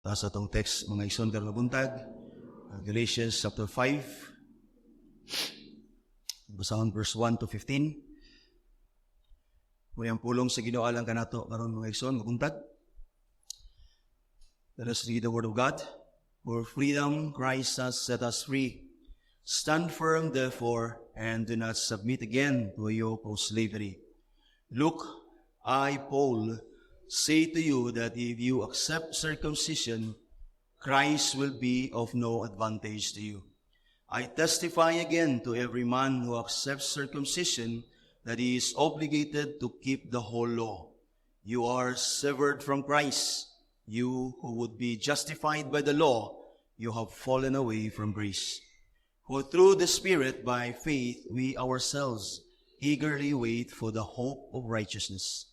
Taas atong text, mga igsoon karong buntag, Galatians chapter 5, basahon verse 1 to 15. Muli ang pulong sa Ginoo alang kanato karon mga igsoon buntag. Let us read the word of God. For freedom Christ has set us free. Stand firm therefore, and do not submit again to a yoke of slavery. Look, I, Paul, say to you that if you accept circumcision, Christ will be of no advantage to you. I testify again to every man who accepts circumcision that he is obligated to keep the whole law. You are severed from Christ. You who would be justified by the law, you have fallen away from grace. For through the Spirit, by faith, we ourselves eagerly wait for the hope of righteousness.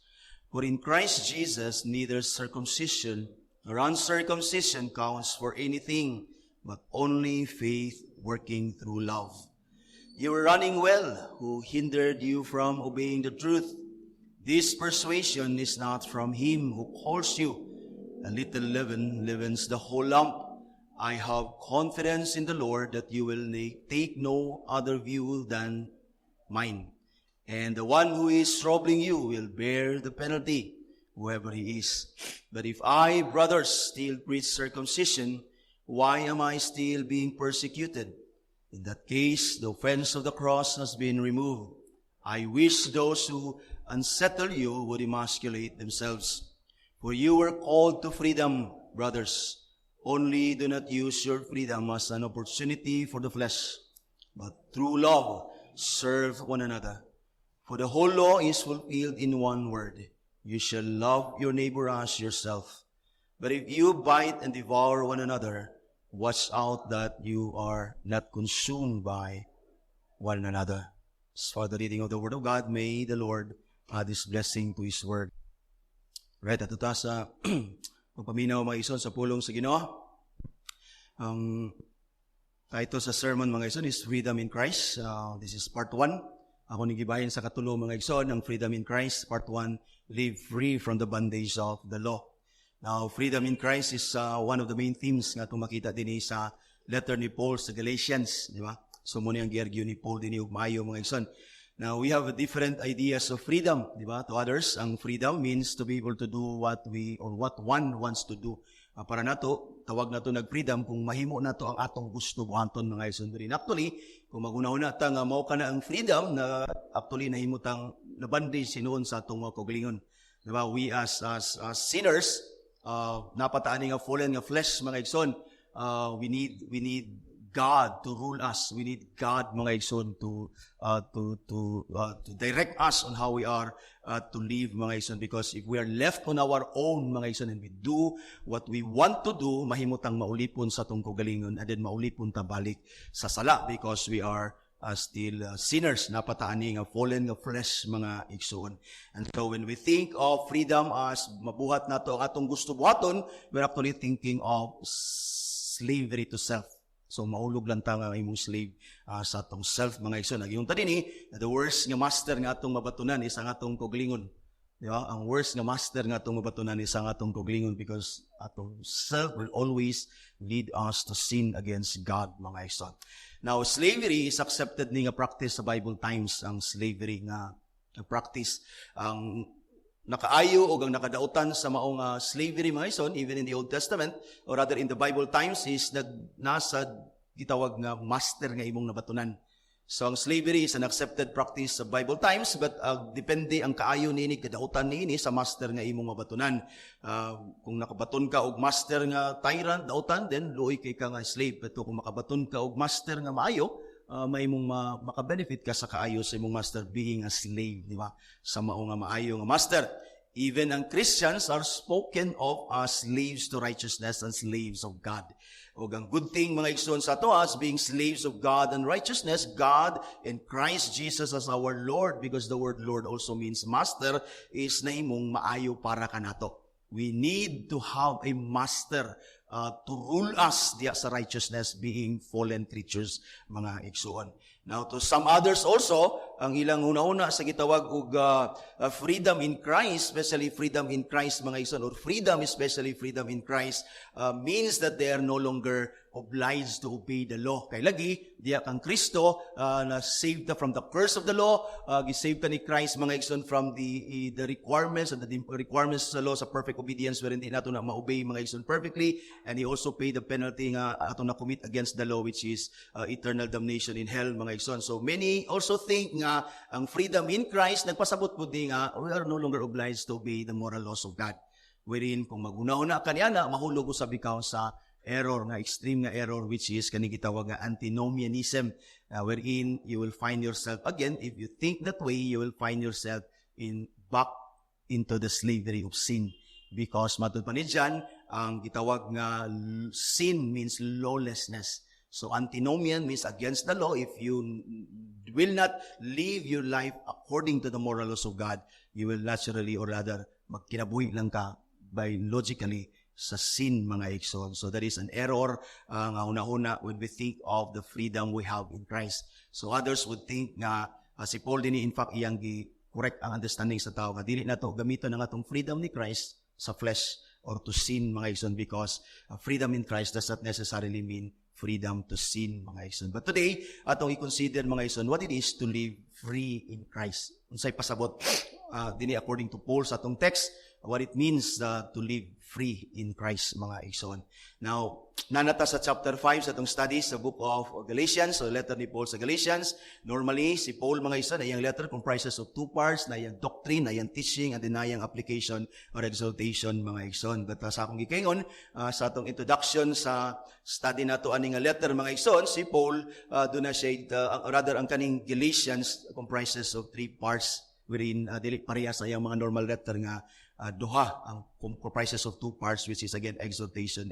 For in Christ Jesus, neither circumcision nor uncircumcision counts for anything, but only faith working through love. You were running well, who hindered you from obeying the truth. This persuasion is not from him who calls you. A little leaven leavens the whole lump. I have confidence in the Lord that you will take no other view than mine. And the one who is troubling you will bear the penalty, whoever he is. But if I, brothers, still preach circumcision, why am I still being persecuted? In that case, the offense of the cross has been removed. I wish those who unsettle you would emasculate themselves. For you were called to freedom, brothers. Only do not use your freedom as an opportunity for the flesh, but through love serve one another. For the whole law is fulfilled in one word. You shall love your neighbor as yourself. But if you bite and devour one another, watch out that you are not consumed by one another. As for the reading of the word of God, may the Lord add His blessing to His word. Right, at ito sa pagpaminaw mga ison sa pulong sa Ginoo. Ang title sa sermon mga ison is Freedom in Christ. This is part 1. Ako nigibahin sa katulo mga igsoon, ang freedom in Christ, part 1, live free from the bondage of the law. Now, freedom in Christ is one of the main themes nga itong makita din sa letter ni Paul sa Galatians, di ba? So, muna yung gergyo ni Paul din yung maayo mga igsoon. Now, we have different ideas of freedom, di ba? To others, ang freedom means to be able to do what one wants to do. Para nato, tawag nato nag-freedom kung mahimo nato ang atong gusto buhaton mga isundurin. Actually, kung magunahon na nga mao ka na ang freedom na actually nahimutang nabandage sinuon sa atong mga kaugalingon. Diba? We as sinners, napataan nga fallen nga flesh mga igsoon, we need God to rule us. We need God mga igsoon to direct us on how we are to live mga igsoon, because if we are left on our own mga igsoon and we do what we want to do, mahimutang maulipon sa atong kaugalingon and then maulipon ta balik sa sala because we are still sinners, napataani nga fallen nga flesh mga igsoon. And so when we think of freedom as mabuhat nato ang atong gusto buhaton, we're actually thinking of slavery to self. So maulog lang ta nga imong slave sa atong self mga igsoon. Nagyunta din the worst nga master nga atong mabatunan is ang atong kaugalingon. Di ba? Ang worst nga master nga atong mabatunan is ang atong kaugalingon, because atong self will always lead us to sin against God mga igsoon. Now, slavery is accepted ni nga practice sa Bible times, ang slavery nga practice. Ang nakaayo o ang nakadautan sa maong slavery mga ison, even in the Old Testament, or rather in the Bible times, is nasa gitawag nga master nga imong nabatunan. So, ang slavery is an accepted practice sa Bible times, but depende ang kaayo niini, kadautan niini sa master nga imong mabatunan. Kung nakabaton ka og master nga tyrant, dautan, then luoy kay ka nga slave. Pero kung makabaton ka og master nga maayo, may imong maka-benefit ka sa kaayo sa imong master being a slave, di ba? Sa mao nga maayo nga master. Even ang Christians are spoken of as slaves to righteousness and slaves of God. O ang good thing mga igsoon sa ato as being slaves of God and righteousness, God and Christ Jesus as our Lord, because the word Lord also means master, is na imong maayo para kanato. We need to have a master to rule us diya sa righteousness being fallen creatures, mga igsoon. Now, to some others also, ang ilang una-una sa gitawag og freedom in Christ, especially freedom in Christ, mga igsoon, or freedom, especially freedom in Christ, means that they are no longer obliged to obey the law. Kay lagi, diya kang Kristo, na saved from the curse of the law, gisaved ka ni Christ, mga igsoon, from the requirements and the requirements sa law sa perfect obedience, wherein di nato na ma-obey, mga igsoon, perfectly, and He also paid the penalty nga ato na commit against the law, which is eternal damnation in hell, mga igsoon. So many also think nga ang freedom in Christ nagpasabot pud di nga we are no longer obliged to obey the moral laws of God. Wherein kung maguna-una kaniya na mahulog usab ikaw sa error nga extreme nga error, which is kani gitawag nga antinomianism, wherein you will find yourself again, if you think that way, you will find yourself back into the slavery of sin. Because matud pa ni John, ang gitawag nga sin means lawlessness. So antinomian means against the law. If you will not live your life according to the moral laws of God, you will naturally, or rather magkinabuhi lang ka by logically sa sin, mga igsoon. So that is an error nga una-una when we think of the freedom we have in Christ. So others would think nga si Paul din in fact iyang correct ang understanding sa tao nga dili nato gamiton ang atong freedom ni Christ sa flesh or to sin, mga igsoon, because freedom in Christ does not necessarily mean freedom to sin, mga igsoon. But today, atong i-consider, mga igsoon, what it is to live free in Christ. Unsay pasabot dini according to Paul sa atong text, what it means to live free in Christ, mga igsoon. Now, nanata sa chapter 5 sa atong studies sa book of Galatians, so letter ni Paul sa Galatians. Normally, si Paul, mga igsoon, ay ang letter comprises of two parts, na yung doctrine, na yung teaching, and then na yung application or exhortation, mga igsoon. But sa akong gikaingon, sa atong introduction sa study nato ani nga letter, mga igsoon, si Paul, doon na siya, rather ang kaning Galatians comprises of three parts, wherein dili pareha sa iyang mga normal letter nga duha ang comprises of two parts, which is again exhortation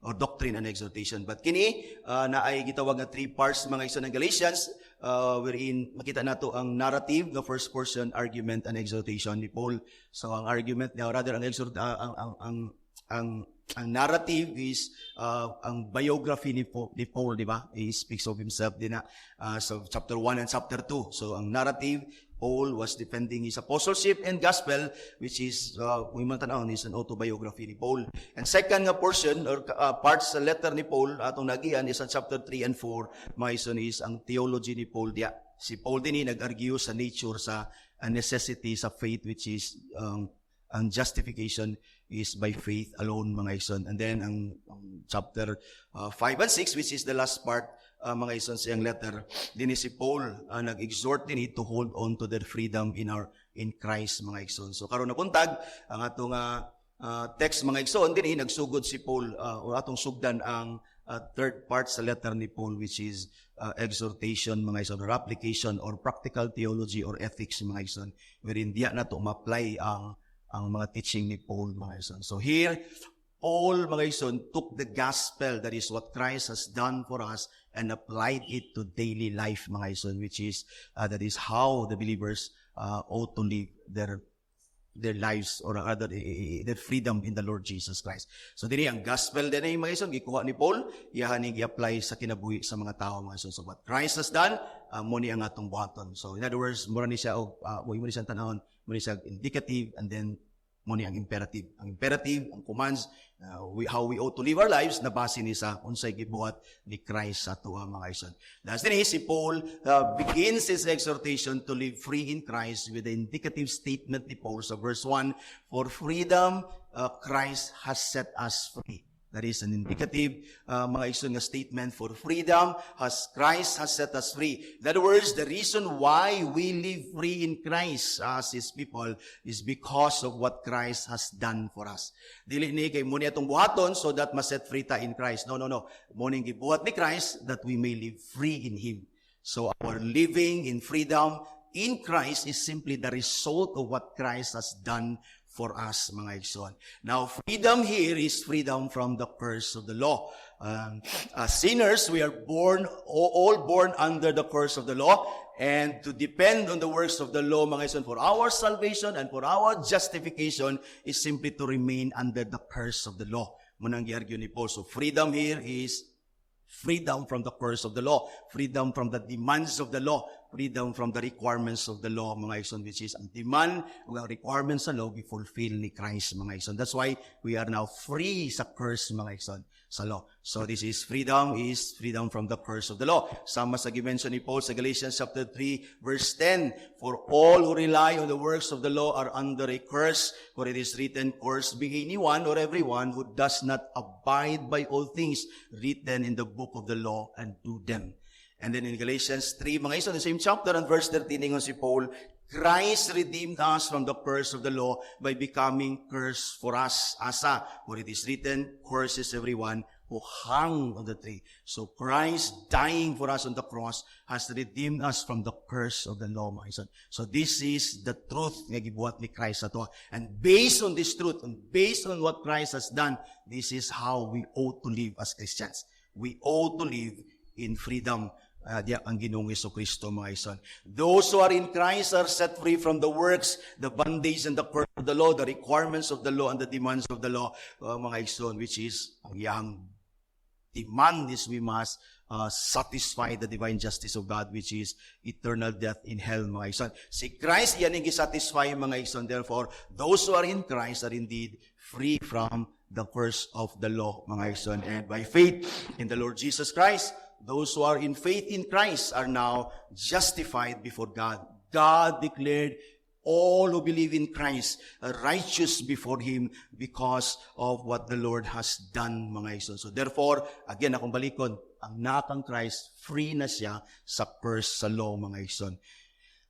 or doctrine and exhortation. But kini na ay gitawag nga three parts, mga igsoon, ng Galatians, wherein makita nato ang narrative, the first portion, argument and exhortation ni Paul. So ang argument niya, rather ang narrative is ang biography ni Paul, di ba? He speaks of himself din na so chapter 1 and chapter 2. So ang narrative, Paul was defending his apostleship and gospel, which is, we matanaw, is an autobiography ni Paul. And second nga portion, or parts sa letter ni Paul, atong nagian, is ang chapter 3 and 4, mga is ang theology ni Paul. Dia, si Paul din nag-argue sa nature, sa necessity, sa faith, which is, ang justification is by faith alone, mga igsoon. And then, ang chapter 5 and 6, which is the last part, mga igsoon, siyang letter, din si Paul nag-exhort din to hold on to their freedom in Christ, mga igsoon. So karon na puntag ang atong text, mga igsoon, din nagsugod si Paul o atong sugdan ang third part sa letter ni Paul, which is exhortation, mga igsoon, or application or practical theology or ethics, mga igsoon, wherein diya na to ma-apply ang mga teaching ni Paul, mga igsoon. So here, Paul, mga igsoon, took the gospel, that is what Christ has done for us, and applied it to daily life, mga igsoon, which is, that is how the believers ought to live their lives, or rather, their freedom in the Lord Jesus Christ. So, dini ang gospel din ay, mga igsoon, gikuha ni Paul, iyahaning i-apply sa kinabuhi sa mga tao, mga igsoon. So, what Christ has done, muni ang atong buhaton. So, in other words, mura ni siya, muni siya tanahon, muni siya indicative, and then, muni ang imperative. Ang imperative, ang commands, how we ought to live our lives, nabase ni sa unsay gibuhat ni Christ sa tuwa, mga igsoon. That's din si Paul begins his exhortation to live free in Christ with the indicative statement ni Paul sa verse 1, for freedom Christ has set us free. That is an indicative, mga igsoon, nga statement, for freedom Christ has set us free. In other words, the reason why we live free in Christ as His people is because of what Christ has done for us. Dili ni kay muni atong buhaton so that ma-set free ta in Christ. No. Muning gibuhat ni Christ that we may live free in Him. So our living in freedom in Christ is simply the result of what Christ has done for us, mga igsoon. Now, freedom here is freedom from the curse of the law. As sinners, we are all born under the curse of the law, and to depend on the works of the law, mga igsoon, for our salvation and for our justification is simply to remain under the curse of the law. Munang gi-argue ni Paul. So freedom here is freedom from the curse of the law, freedom from the demands of the law, freedom from the requirements of the law, mga igsoon, which is ang demand o ang requirements sa law, gi-fulfill ni Christ, mga igsoon. That's why we are now free sa curse, mga igsoon, sa law. So this is freedom from the curse of the law. Sama sa gi-mention ni Paul sa Galatians chapter 3, verse 10, for all who rely on the works of the law are under a curse, for it is written, cursed be anyone or everyone who does not abide by all things written in the book of the law and do them. And then in Galatians 3, mga igsoon, the same chapter and verse 13, ingon si Paul, Christ redeemed us from the curse of the law by becoming curse for us. Asa, for it is written, curses everyone who hung on the tree. So Christ dying for us on the cross has redeemed us from the curse of the law, mga igsoon. So this is the truth nga gibuhat ni Christ ato. And based on this truth, and based on what Christ has done, this is how we ought to live as Christians. We ought to live in freedom. Diya ang Ginoong Jesucristo, mga igsoon. Those who are in Christ are set free from the works, the bondage and the curse of the law, the requirements of the law and the demands of the law, mga igsoon, which is ang iyang demand is we must satisfy the divine justice of God, which is eternal death in hell, mga igsoon. Si Christ, yan ang gisatisfy, mga igsoon. Therefore, those who are in Christ are indeed free from the curse of the law, mga igsoon. And by faith in the Lord Jesus Christ, those who are in faith in Christ are now justified before God. God declared all who believe in Christ righteous before Him because of what the Lord has done, mga igsoon. So therefore, again, akong balikon, ang nakang Christ, free na siya sa curse sa law, mga igsoon.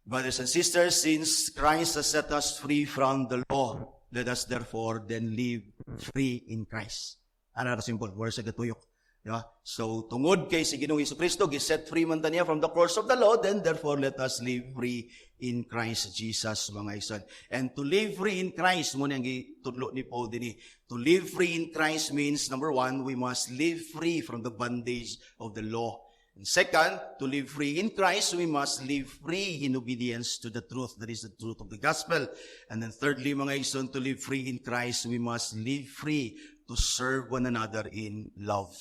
Brothers and sisters, since Christ has set us free from the law, let us therefore then live free in Christ. Ano na simple, wala sa gatuyok. Yeah. So, tungod kay si Ginoong Jesucristo, giset free man ta niya from the curse of the law, then therefore let us live free in Christ Jesus, mga igsoon. And to live free in Christ, muna ang gitudlo ni Paul din. To live free in Christ means, number one, we must live free from the bondage of the law. And second, to live free in Christ, we must live free in obedience to the truth. That is the truth of the gospel. And then thirdly, mga igsoon, to live free in Christ, we must live free to serve one another in love.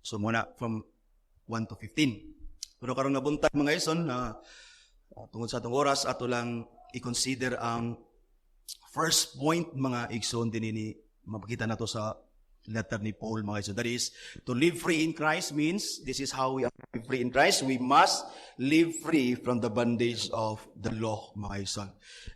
So muna from 1 to 15. Pero karong nabuntag, mga igsoon, tungod sa atong oras, ato lang i-consider ang first point, mga igsoon, din ini mapakita na to sa letter ni Paul, mga igsoon. That is, to live free in Christ means, this is how we are free in Christ, we must live free from the bondage of the law, mga igsoon.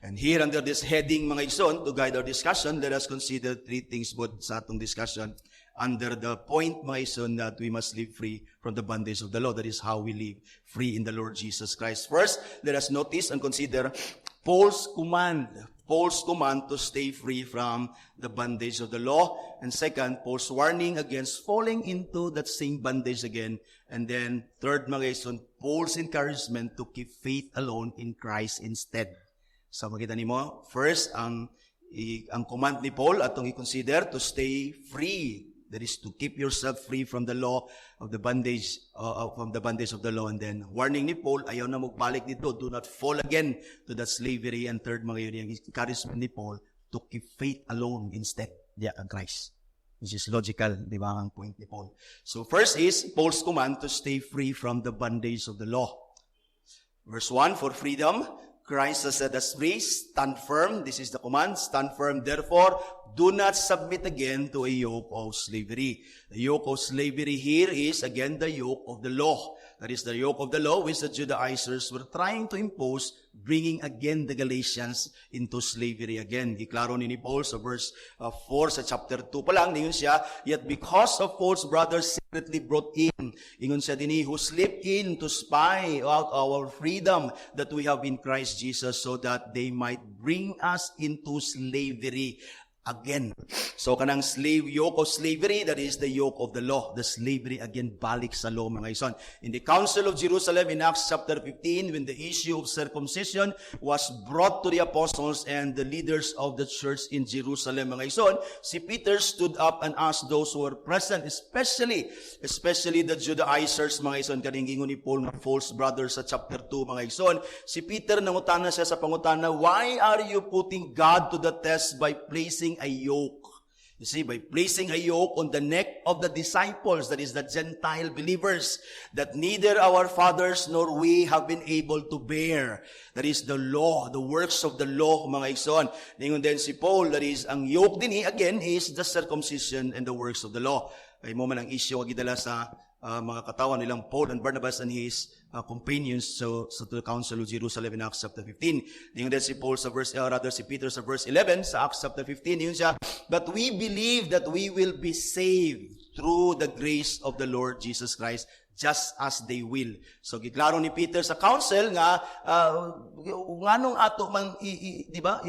And here under this heading, mga igsoon, to guide our discussion, let us consider three things both sa atong discussion. Under the point, mga igsoon, that we must live free from the bondage of the law. That is how we live free in the Lord Jesus Christ. First, let us notice and consider Paul's command to stay free from the bondage of the law. And second, Paul's warning against falling into that same bondage again. And then, third, mga igsoon, Paul's encouragement to keep faith alone in Christ instead. So, makita nimo, first, ang command ni Paul atong i-consider to stay free. That is to keep yourself free from the law of the bondage, from the bondage of the law. And then, warning ni Paul, ayaw na magbalik dito, do not fall again to that slavery. And third, mga yun, yung encouragement ni Paul to keep faith alone instead, ang Christ. Which is logical, di ba, ang point ni Paul. So first is Paul's command to stay free from the bondage of the law. Verse 1, for freedom, Christ has set us free. Stand firm. This is the command. Stand firm. Therefore, do not submit again to a yoke of slavery. The yoke of slavery here is, again, the yoke of the law. That is the yoke of the law which the Judaizers were trying to impose, bringing again the Galatians into slavery again. Giklaro ni Paul sa verse 4 sa chapter 2 pa lang, ningon siya, yet because of false brothers secretly brought in, ingon siya din, who slipped in to spy out our freedom that we have in Christ Jesus, so that they might bring us into slavery again. So kanang yoke of slavery, that is the yoke of the law. The slavery again balik sa law, mga ison. In the Council of Jerusalem in Acts chapter 15, when the issue of circumcision was brought to the apostles and the leaders of the church in Jerusalem, mga ison, si Peter stood up and asked those who were present, especially the Judaizers, mga ison, kaning ingon ni Paul, false brothers sa chapter 2, mga ison. Si Peter nangutana siya sa pangutana, why are you putting God to the test by placing a yoke? You see, by placing a yoke on the neck of the disciples, that is the Gentile believers, that neither our fathers nor we have been able to bear. That is the law, the works of the law, mga ison. Ningon din si Paul, that is, ang yoke din again is the circumcision and the works of the law. Ay mo man ang issue ang gidala sa mga katawan nilang Paul and Barnabas and his companions to the Council of Jerusalem in Acts chapter 15. Yung din si Paul sa si Peter sa verse 11 sa Acts chapter 15, yun siya, but we believe that we will be saved through the grace of the Lord Jesus Christ, just as they will. So giklaro ni Peter sa council nga nganong ato man di ba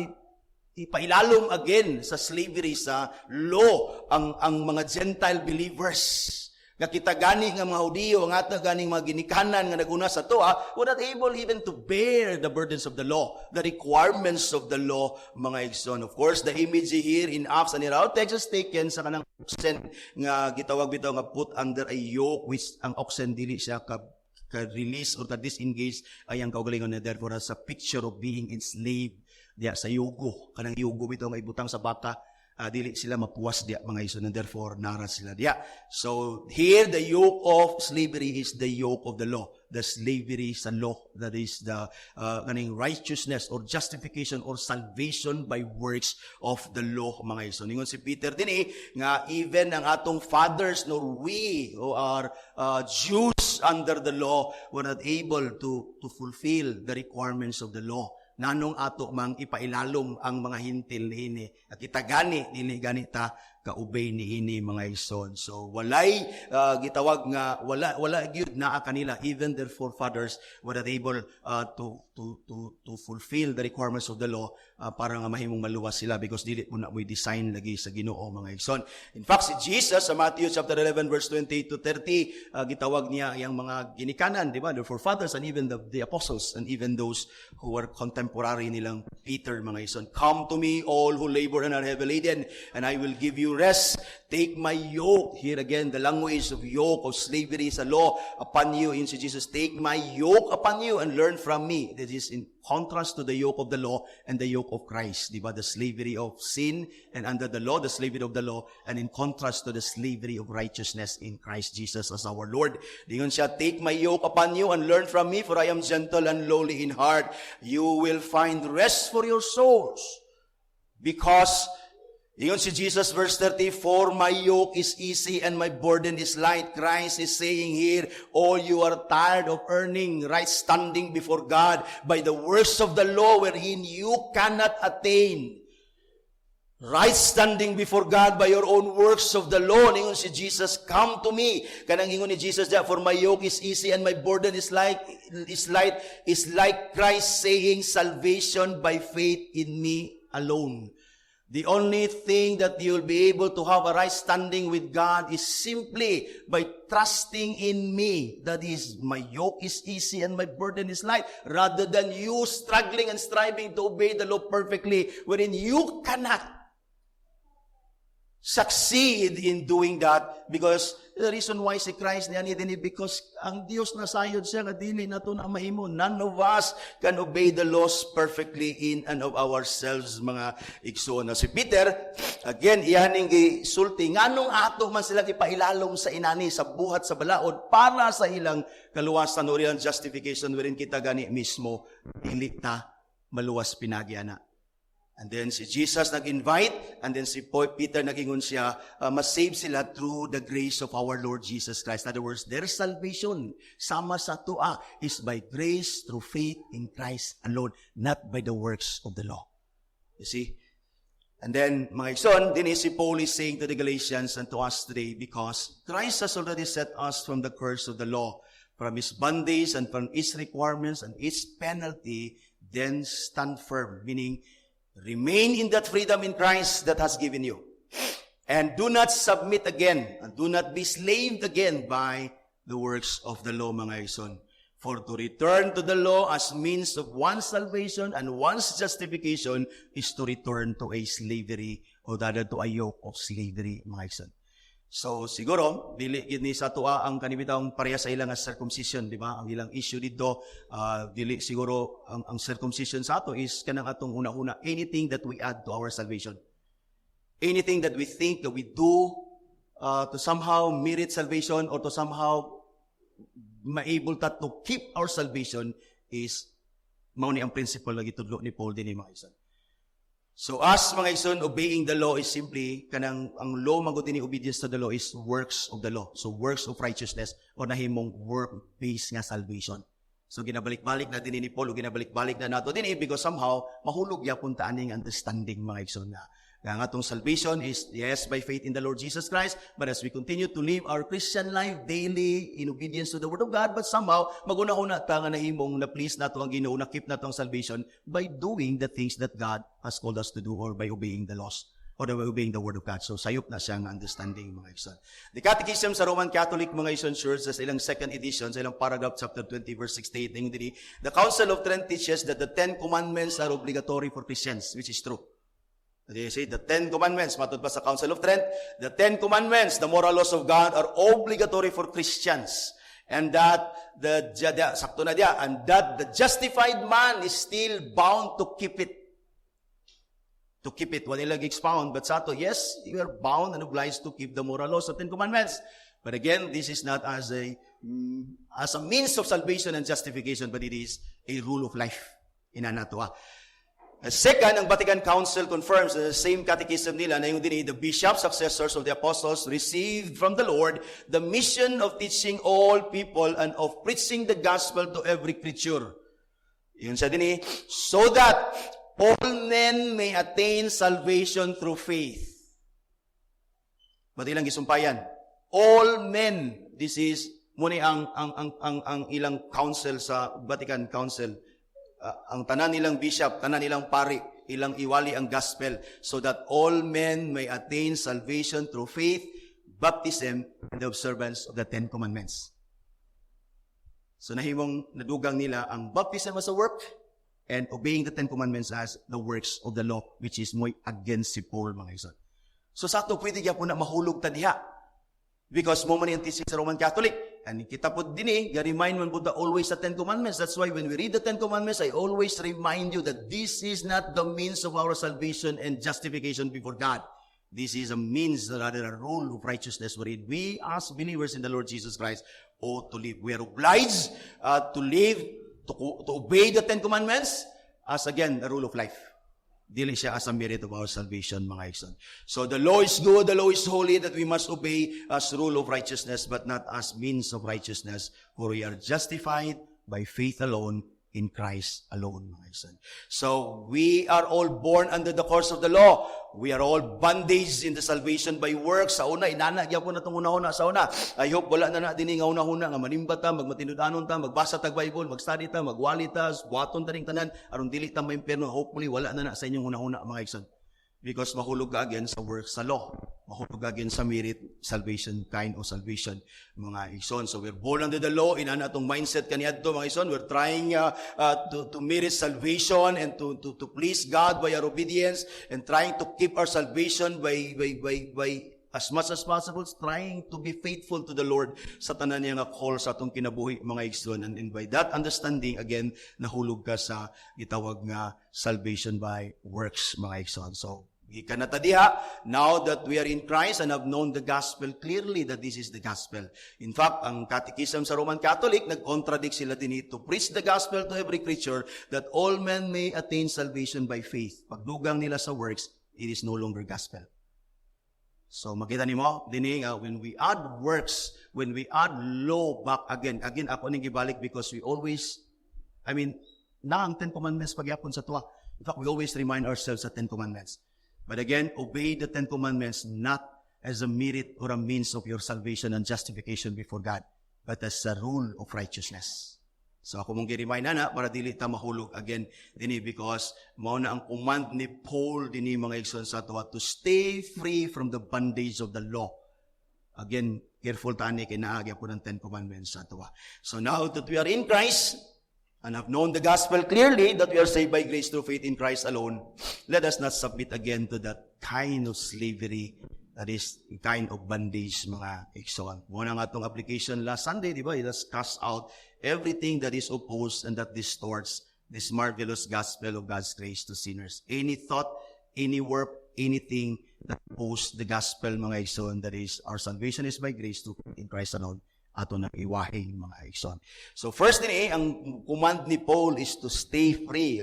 ipailalom again sa slavery sa law ang mga Gentile believers. Nga kita gani nga mga Hudiyo, nga ata ganing mga ginikanan nga naguna sa toa, were not able even to bear the burdens of the law, the requirements of the law, mga igsoon. Of course, the image here in Acts and in our text is taken sa kanang oxen nga gitawag bitaw nga put under a yoke, which ang oxen dili siya ka-release or ka-disengage ay ang kaugalingon na therefore as a picture of being enslaved diya sa yugo. Kanang yugo bitaw nga ibutang sa bata, dili sila mapuwas diya mga ison, and therefore nara sila diya. So here the yoke of slavery is the yoke of the law, the slavery sa law, that is the righteousness or justification or salvation by works of the law, mga ison. Ningon si Peter din nga even ang atong fathers nor we who are Jews under the law were not able to fulfill the requirements of the law. Nanong ato mang ipailalom ang mga hintil niini at kita gani dili ganita ka-obey niini, mga ison. So walay gitawag nga wala gyud naa kanila, even their forefathers were not able to fulfill the requirements of the law para nga mahimong maluwas sila because dili mo na mo'y design lagi sa Ginoo, mga ison. In fact, si Jesus sa Matthew chapter 11 verse 28 to 30 gitawag niya yang mga ginikanan, di ba, the forefathers and even the apostles and even those who were contemporary nilang Peter, mga ison. Come to me all who labor and are heavy laden, and I will give you rest. Take my yoke. Here again, the language of yoke, of slavery sa law upon you. In si Jesus, take my yoke upon you and learn from me. That is in contrast to the yoke of the law and the yoke of Christ. Diba? The slavery of sin and under the law, the slavery of the law, and in contrast to the slavery of righteousness in Christ Jesus as our Lord. Dingon siya, take my yoke upon you and learn from me, for I am gentle and lowly in heart. You will find rest for your souls. Because yun si Jesus, verse 34, my yoke is easy and my burden is light. Christ is saying here, all you are tired of earning right standing before God by the works of the law wherein you cannot attain. Right standing before God by your own works of the law. Ningon si Jesus, come to me. Kanang ingon ni Jesus, for my yoke is easy and my burden is light, is like Christ saying, salvation by faith in me alone. The only thing that you'll be able to have a right standing with God is simply by trusting in me. That is, my yoke is easy and my burden is light. Rather than you struggling and striving to obey the law perfectly, wherein you cannot succeed in doing that, because the reason why si Christ niya din because ang Dios nasayod siya nga dili nato na mahimo. None of us can obey the laws perfectly in and of ourselves, mga igsoon. Si Peter, again, iyaning gisulti, nganong ato man sila ipailalom sa inani, sa buhat sa balaod, para sa ilang kaluwasan o ilang justification, wherein kita gani mismo, dili ta maluwas pinagiana. And then si Jesus nag-invite, and then si Peter nagingon siya, masave sila through the grace of our Lord Jesus Christ. In other words, their salvation, sama sa tua, is by grace through faith in Christ alone, not by the works of the law. You see? And then, mga son, din si Paul is saying to the Galatians and to us today, because Christ has already set us from the curse of the law, from his bondage and from its requirements and its penalty, then stand firm, meaning, remain in that freedom in Christ that has given you. And do not submit again, and do not be slaved again by the works of the law, mga igsoon. For to return to the law as means of one's salvation and one's justification is to return to a slavery o rather to a yoke of slavery, mga igsoon. So siguro dili gid sa tuwa ang kanibitang pareha sa ilang circumcision, di ba? Ang ilang issue dito dili siguro ang circumcision sa ato is kanang atong una-una anything that we add to our salvation. Anything that we think that we do to somehow merit salvation or to somehow maable ta to keep our salvation is mao ni ang principle na gitudlo ni Paul dinhi, mga igsoon. So as mga igsoon, obeying the law is simply kanang ang law magud ni obedience to the law is works of the law. So works of righteousness o nahimong work-based nga salvation. So ginabalik-balik na dinhi ni Paul o ginabalik-balik na nato dinhi because somehow mahulog yapon ta aning understanding, mga igsoon, nga ang atong salvation is, yes, by faith in the Lord Jesus Christ, but as we continue to live our Christian life daily in obedience to the Word of God, but somehow, maguna-una ta nga nahimong na-please nato ang Ginoo, na-keep nato ang salvation by doing the things that God has called us to do or by obeying the laws or by obeying the Word of God. So, sayop na siyang understanding, mga igsoon. The Catechism sa Roman Catholic, mga igsoon, Church, sa ilang second edition, sa ilang paragraph, chapter 20, verse 68, the Council of Trent teaches that the 10 Commandments are obligatory for Christians, which is true. They say the 10 Commandments, matod pa sa Council of Trent, the 10 Commandments, the moral laws of God, are obligatory for Christians. And that sakto na dia, and that the justified man is still bound to keep it. To keep it. Wala ilang expound, but sa ato, yes, you are bound and obliged to keep the moral laws of 10 Commandments. But again, this is not as a means of salvation and justification, but it is a rule of life. Inanato. Second, ang Vatican Council confirms the same catechism nila na yung dinhi, the bishops, successors of the apostles, received from the Lord the mission of teaching all people and of preaching the gospel to every creature. Yun sa dinhi, so that all men may attain salvation through faith. Ba't ilang gisumpayan? All men. This is muna ang ilang council sa Vatican Council. Ang tanan nilang bishop, tanan nilang pari, ilang iwali ang gospel so that all men may attain salvation through faith, baptism, and the observance of the 10 Commandments. So nahimong nadugang nila ang baptism as a work and obeying the 10 Commandments as the works of the law, which is muy against si Paul, mga igsoon. So sa ito, pwede kaya po na mahulog ta diha. Because mo man yung teaching sa Roman Catholic. And kita po din remind man po always the 10 Commandments. That's why when we read the 10 Commandments, I always remind you that this is not the means of our salvation and justification before God. This is a means, rather a rule of righteousness wherein we as believers in the Lord Jesus Christ ought to live. We are obliged to live, to obey the 10 Commandments as again, a rule of life. Dili siya as a merit of our salvation, mga igsoon. So the law is good, the law is holy, that we must obey as rule of righteousness, but not as means of righteousness, for we are justified by faith alone, in Christ alone, mga igsoon. So we are all born under the curse of the law. We are all bondage in the salvation by works. Sa una, inanagya po na itong una-una sa una. I hope wala na din nga una-una, nga manimba ta, magmatinudanon ta, magbasa ta Bible, mag-study ta, magwali ta, buhaton ta ring tanan, aron dili ta maimperno. Hopefully, wala na sa inyong una-una, mga igsoon. Because mahulog ka again sa works sa law. Mahulog ka again sa merit, salvation, kind of salvation, mga igsoon. So we're born under the law. Inana atong mindset kaniadto, mga igsoon. We're trying to merit salvation and to please God by our obedience and trying to keep our salvation by as much as possible, trying to be faithful to the Lord sa tanan niya nga call sa atong kinabuhi, mga igsoon. And by that understanding, again, nahulog ka sa gitawag nga salvation by works, mga igsoon. So, ikanata diha, now that we are in Christ and have known the gospel clearly that this is the gospel. In fact, ang catechism sa Roman Catholic, nag-contradict sila din to preach the gospel to every creature that all men may attain salvation by faith. Pagdugang nila sa works, it is no longer gospel. So, makita nimo dini when we add works, when we add law back again ako ning gibalik because we always, na ang 10 Commandments pagyapon sa tuwa. In fact, we always remind ourselves sa 10 Commandments. But again, obey the 10 Commandments not as a merit or a means of your salvation and justification before God, but as a rule of righteousness. So ako mong gi-remind na para dili ta mahulog again dinhi because mao na ang command ni Paul dinhi mga igsoon sa ato to stay free from the bondage of the law. Again, careful tani kay naagi po ng 10 commandments sa ato. So now that we are in Christ and have known the gospel clearly that we are saved by grace through faith in Christ alone, let us not submit again to that kind of slavery, that is kind of bondage mga igsoon. Muna nga itong application last Sunday, di ba? Let us cast out everything that is opposed and that distorts this marvelous gospel of God's grace to sinners. Any thought, any work, anything that opposes the gospel, mga igsoon, that is, our salvation is by grace to in Christ alone, ato nang iwahing mga igsoon. So first din ang command ni Paul is to stay free.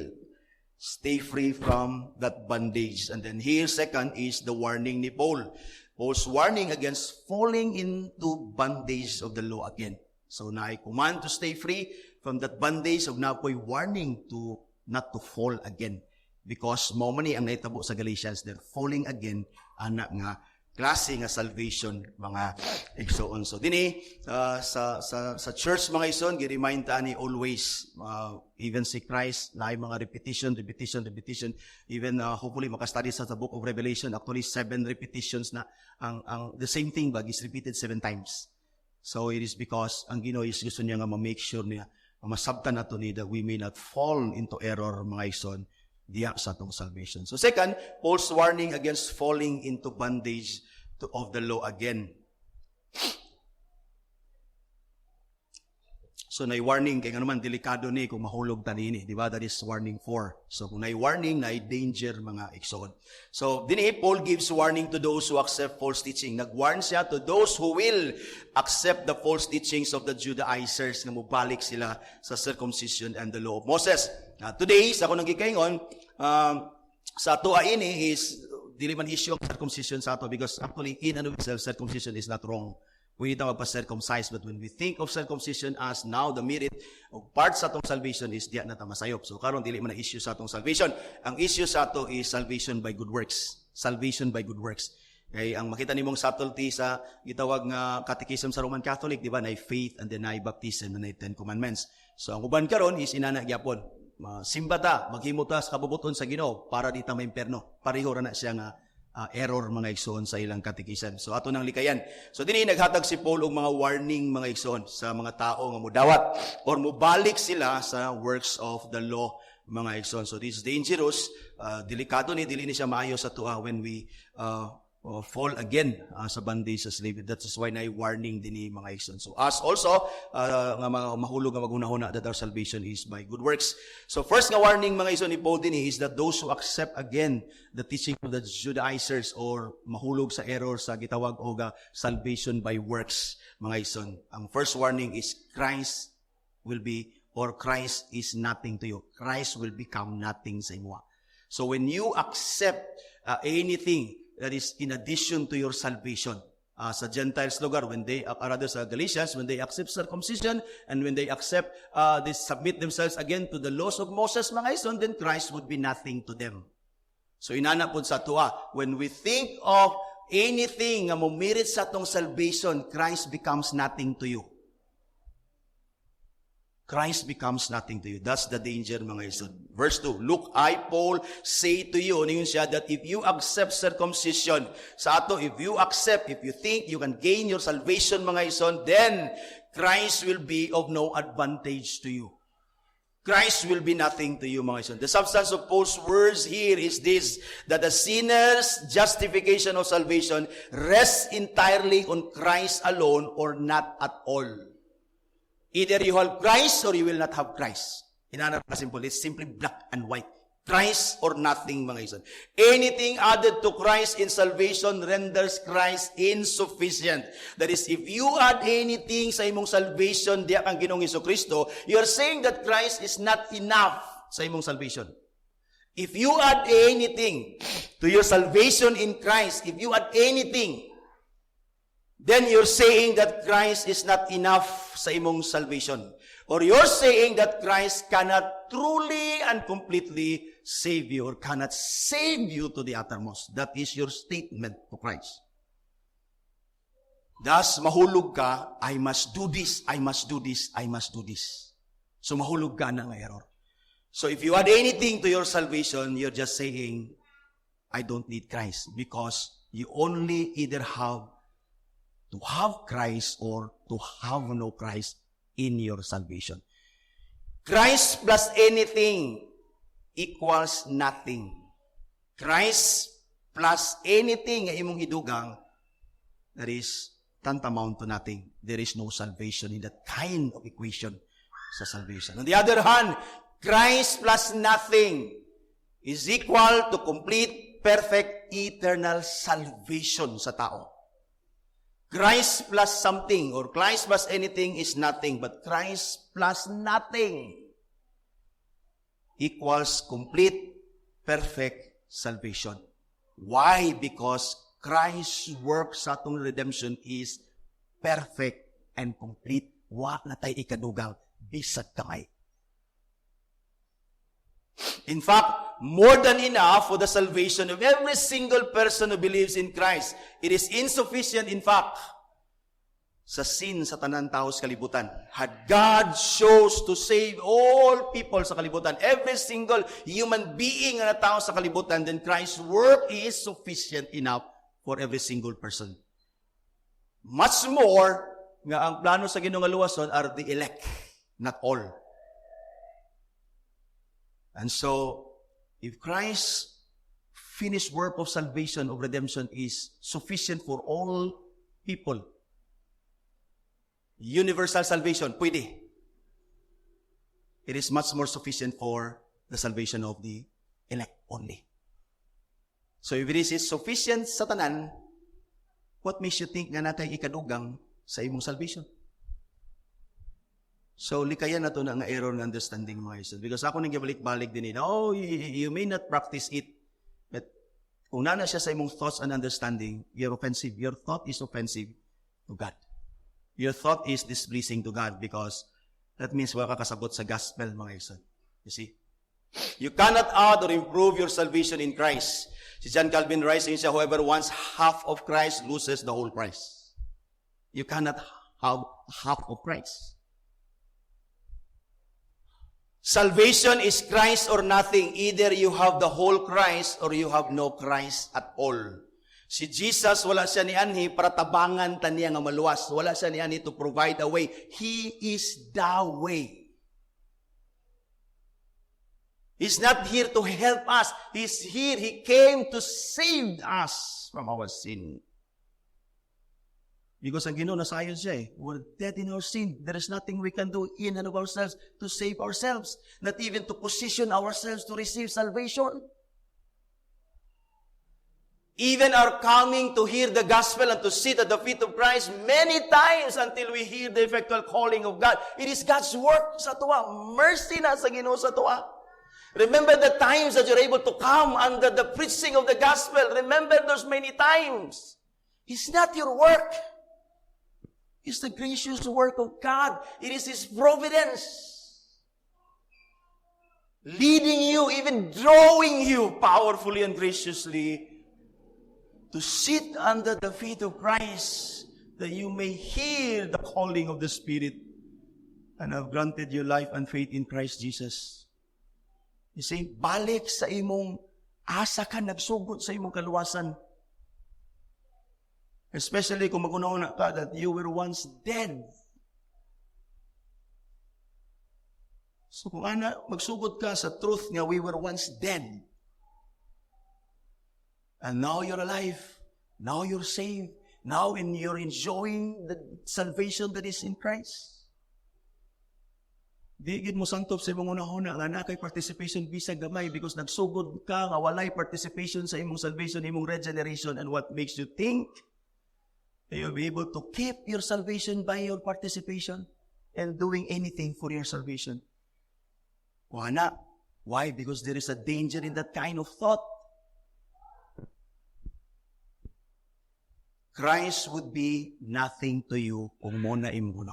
Stay free from that bondage. And then here, second is the warning ni Paul. Paul's warning against falling into bondage of the law again. So na command to stay free from that bondage of na po'y warning to not to fall again. Because mo man ang naitabo sa Galatians, they're falling again, anak nga klase nga salvation mga igsoon. So dinhi sa church mga igsoon gi-remind ta ni always even si Christ laay mga repetition. Even hopefully maka-study sa book of Revelation, actually 7 repetitions na ang the same thing ba is repeated 7 times. So it is because ang Ginoo is gusto niya nga ma-make sure niya masabtan nato ni that we may not fall into error mga igsoon diya sa atong salvation. So second, Paul's warning against falling into bondage of the law again. So warning kay naman delikado ni kung mahulog ta nini, di ba? That is warning 4. So kung warning, danger mga igsoon. So dinhi Paul gives warning to those who accept false teaching. Nagwarn siya to those who will accept the false teachings of the Judaizers nga mubalik sila sa circumcision and the law of Moses. Today, sa akong nagkikaingon, sa ato ini is dili man issue ang circumcision sa ato because actually in and of itself circumcision is not wrong. We need to magpa-circumcise, but when we think of circumcision as now the merit of part sa atong salvation is diya na ta masayop. So karon dili man na issue sa atong salvation. Ang issue sa ato is salvation by good works. Salvation by good works. Kay ang makita nimong subtlety sa gitawag nga catechism sa Roman Catholic, di ba, na faith and then na baptism and na 10 commandments. So ang uban karon is inana gyapon. Simba ta, maghimo ta sa kabubuton sa Ginoo para di ta maimperno. Pareho ra na siya nga error mga igsoon sa ilang catechism. So ato nang likayan. So dinhi naghatag si Paul og mga warning mga igsoon sa mga tao nga modawat or mobalik sila sa works of the law mga igsoon. So this is dangerous. Delikado ni dili ni siya maayo sa tuwa when we fall again sa bondage sa slavery. That is why na warning dinhi mga igsoon. So us also nga mahulog nga maghunahuna that our salvation is by good works. So first nga warning mga igsoon ni Paul dinhi is that those who accept again the teaching of the Judaizers or mahulog sa error sa gitawag og salvation by works mga igsoon. Ang first warning is Christ will be or Christ is nothing to you. Christ will become nothing sa imo. So when you accept anything that is in addition to your salvation. Sa Gentiles lugar, when they, rather sa Galatians, when they accept circumcision and when they accept, they submit themselves again to the laws of Moses, mga ison, then Christ would be nothing to them. So inana po sa tuwa, when we think of anything nga mumirit sa atong salvation, Christ becomes nothing to you. Christ becomes nothing to you. That's the danger, mga igsoon. Verse 2, Look, I, Paul, say to you, niyon siya, that if you accept circumcision, sa ato, if you think you can gain your salvation, mga igsoon, then Christ will be of no advantage to you. Christ will be nothing to you, mga igsoon. The substance of Paul's words here is this, that the sinner's justification of salvation rests entirely on Christ alone or not at all. Either you have Christ or you will not have Christ. In another simple, it's simply black and white. Christ or nothing, mga igsoon. Anything added to Christ in salvation renders Christ insufficient. That is, if you add anything sa imong salvation, diya kang Ginoong Hesukristo, you are saying that Christ is not enough sa imong salvation. If you add anything to your salvation in Christ, if you add anything, then you're saying that Christ is not enough sa imong salvation. Or you're saying that Christ cannot truly and completely save you or cannot save you to the uttermost. That is your statement to Christ. Thus, mahulog ka, I must do this, I must do this, I must do this. So mahulog ka na ng error. So if you add anything to your salvation, you're just saying, I don't need Christ. Because you only either have to have Christ or to have no Christ in your salvation. Christ plus anything equals nothing. Christ plus anything nga imong hidugang, that is tantamount to nothing. There is no salvation in that kind of equation sa salvation. On the other hand, Christ plus nothing is equal to complete, perfect, eternal salvation sa tao. Christ plus something or Christ plus anything is nothing, but Christ plus nothing equals complete, perfect salvation. Why? Because Christ's work sa atong redemption is perfect and complete. Wa na tayo ikadugang bisag kamay. In fact, more than enough for the salvation of every single person who believes in Christ. It is insufficient, in fact, sa sin sa tanan tao sa kalibutan. Had God chose to save all people sa kalibutan, every single human being na tao sa kalibutan, then Christ's work is sufficient enough for every single person. Much more, nga ang plano sa Ginoong luwason are the elect, not all. And so, if Christ's finished work of salvation, of redemption is sufficient for all people, universal salvation, pwede. It is much more sufficient for the salvation of the elect only. So if it is sufficient sa tanan, what makes you think nga natay ikadugang sa imong salvation? So, likayan na to na nga error ng understanding mga iso. Because ako nang gibalik-balik din oh, you may not practice it, but kung nana siya sa imong thoughts and understanding, you're offensive. Your thought is offensive to God. Your thought is displeasing to God because that means wala ka kasabot sa gospel mga iso. You see? You cannot add or improve your salvation in Christ. Si John Calvin Rice says, whoever wants half of Christ loses the whole price. You cannot have half of Christ. Salvation is Christ or nothing. Either you have the whole Christ or you have no Christ at all. Si Jesus, wala siya ni anhi para tabangan taniya nga maluwas. Wala siya ni anhi to provide a way. He is the way. He's not here to help us. He's here. He came to save us from our sin. Because ang Ginoo nasayon siya we're dead in our sin. There is nothing we can do in and of ourselves to save ourselves. Not even to position ourselves to receive salvation. Even our coming to hear the gospel and to sit at the feet of Christ many times until we hear the effectual calling of God. It is God's work sa tuwa. Mercy na sa Ginoo sa tuwa. Remember the times that you're able to come under the preaching of the gospel. Remember those many times. It's not your work. It's the gracious work of God. It is His providence. Leading you, even drawing you powerfully and graciously to sit under the feet of Christ that you may hear the calling of the Spirit and have granted you life and faith in Christ Jesus. You see, balik sa imong asa ka, nagsugod sa imong kaluwasan. Especially kung mag-una ka that you were once dead. So kung magsugod ka sa truth nga we were once dead. And now you're alive. Now you're saved. Now you're enjoying the salvation that is in Christ. Di gid mo sangtop sa imong una-una nga na kay participation visa gamay because nagsugod ka nga walay participation sa imong salvation, imong regeneration, and what makes you think you'll be able to keep your salvation by your participation and doing anything for your salvation. Wala. Why? Because there is a danger in that kind of thought. Christ would be nothing to you kung muna imuna.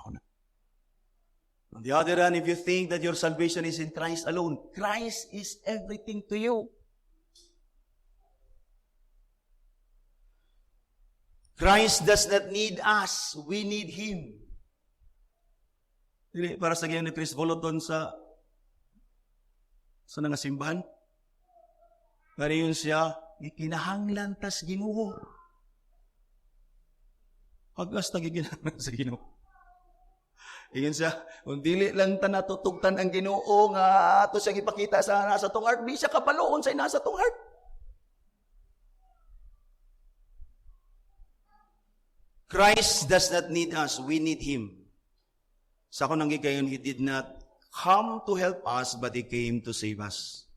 On the other hand, if you think that your salvation is in Christ alone, Christ is everything to you. Christ does not need us. We need Him. Dili para sa Ginoo ni Kristo voloton sa nga simbahan. Gariyon siya, ikinahanglan tas Ginoo. Hagas na giginahanglan sa Ginoo. Iyon siya, kung dili lang ta natutugtan ang Ginoo nga ato siyang ipakita sa nasa tong heart, di siya kapaloon sa nasa tong heart. Christ does not need us, we need Him. Sa ako nang gigayon, He did not come to help us, but He came to save us.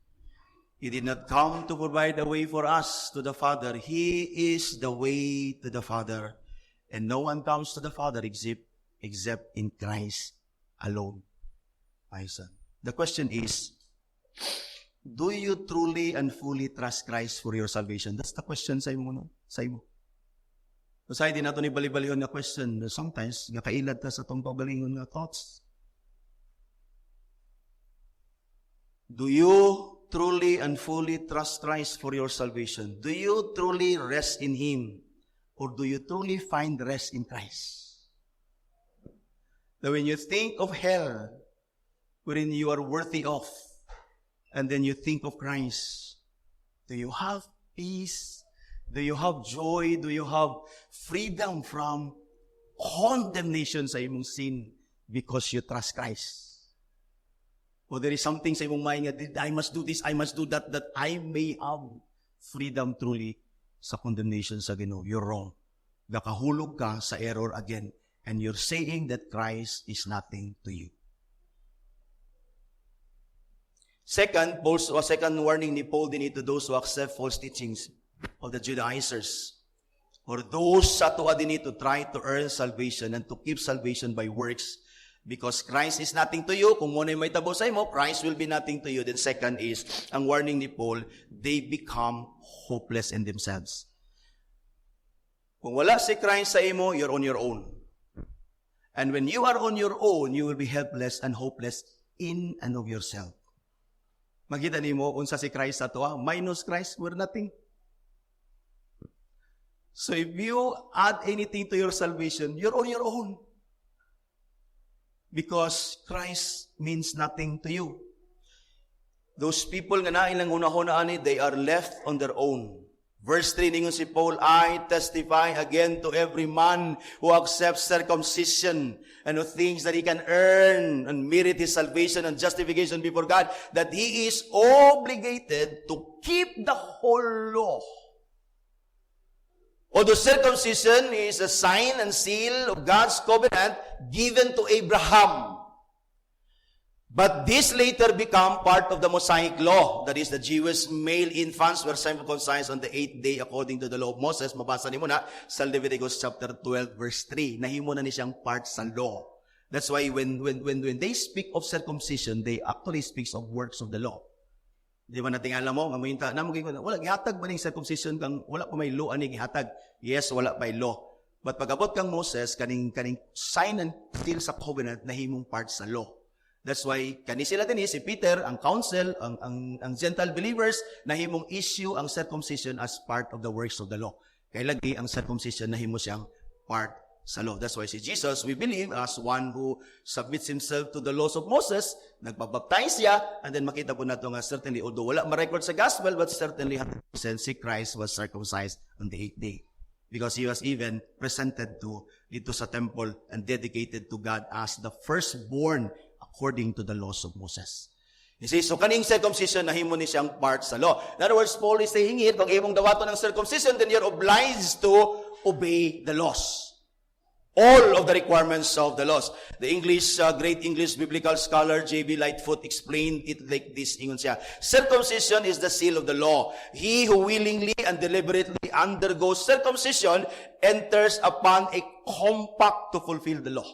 He did not come to provide a way for us to the Father. He is the way to the Father. And no one comes to the Father except in Christ alone, my son. The question is, do you truly and fully trust Christ for your salvation? That's the question sa imo, no? Sa imo. Kasi di nato ni bali-balihon na question. Sometimes, gakailad ta sa itong pagalingon nga thoughts. Do you truly and fully trust Christ for your salvation? Do you truly rest in Him? Or do you truly find rest in Christ? That when you think of hell, wherein you are worthy of, and then you think of Christ, do you have peace? Do you have joy? Do you have freedom from condemnation sa imong sin because you trust Christ? Or there is something sa imong mind nga, I must do this, I must do that I may have freedom truly sa condemnation sa Ginoo. You're wrong. Nakahulog ka sa error again. And you're saying that Christ is nothing to you. Second warning ni Paul din to those who accept false teachings of the Judaizers, or those sa tuwa din to try to earn salvation and to keep salvation by works, because Christ is nothing to you. Kung muna may tabo sa imo, Christ will be nothing to you. Then second is, ang warning ni Paul, they become hopeless in themselves. Kung wala si Christ sa imo, you're on your own. And when you are on your own, you will be helpless and hopeless in and of yourself. Makita nimo unsa si Christ sa tuwa, minus Christ, we're nothing. So if you add anything to your salvation, you're on your own. Because Christ means nothing to you. Those people nga nailang hunahuna ani, they are left on their own. Verse 3, ningon si Paul, I testify again to every man who accepts circumcision and who thinks that he can earn and merit his salvation and justification before God, that he is obligated to keep the whole law. Although circumcision is a sign and seal of God's covenant given to Abraham, but this later became part of the Mosaic law. That is, the Jewish male infants were circumcised on the 8th day according to the law of Moses. Mabasa niyo na sa Leviticus chapter 12 verse 3. Nahimo na ni siyang part sa law. That's why when they speak of circumcision, they actually speak of works of the law. Di ba nating alam mo, wala gihatag ba ning circumcision kang wala pa may law ani gihatag? Yes, wala pa may law. But pag-abot kang Moses, kaning sign and seal sa covenant nahimong part sa law. That's why kani sila din si Peter, ang council, ang Gentile believers, nahimong issue ang circumcision as part of the works of the law. Kaya lagi ang circumcision nahimo siyang part sa law. That's why si Jesus, we believe, as one who submits himself to the laws of Moses, nagbabaptize siya, and then makita po nato nga certainly, although wala ma-record sa gospel, but certainly 100% si Christ was circumcised on the 8th day. Because he was even presented dito sa temple and dedicated to God as the firstborn according to the laws of Moses. You see, so kaning circumcision, nahimo ni siyang part sa law. In other words, Paul is saying here, kung imong dawato ng circumcision, then you're obliged to obey the laws. All of the requirements of the laws. The great English biblical scholar J.B. Lightfoot explained it like this. Ingon siya, circumcision is the seal of the law. He who willingly and deliberately undergoes circumcision enters upon a compact to fulfill the law.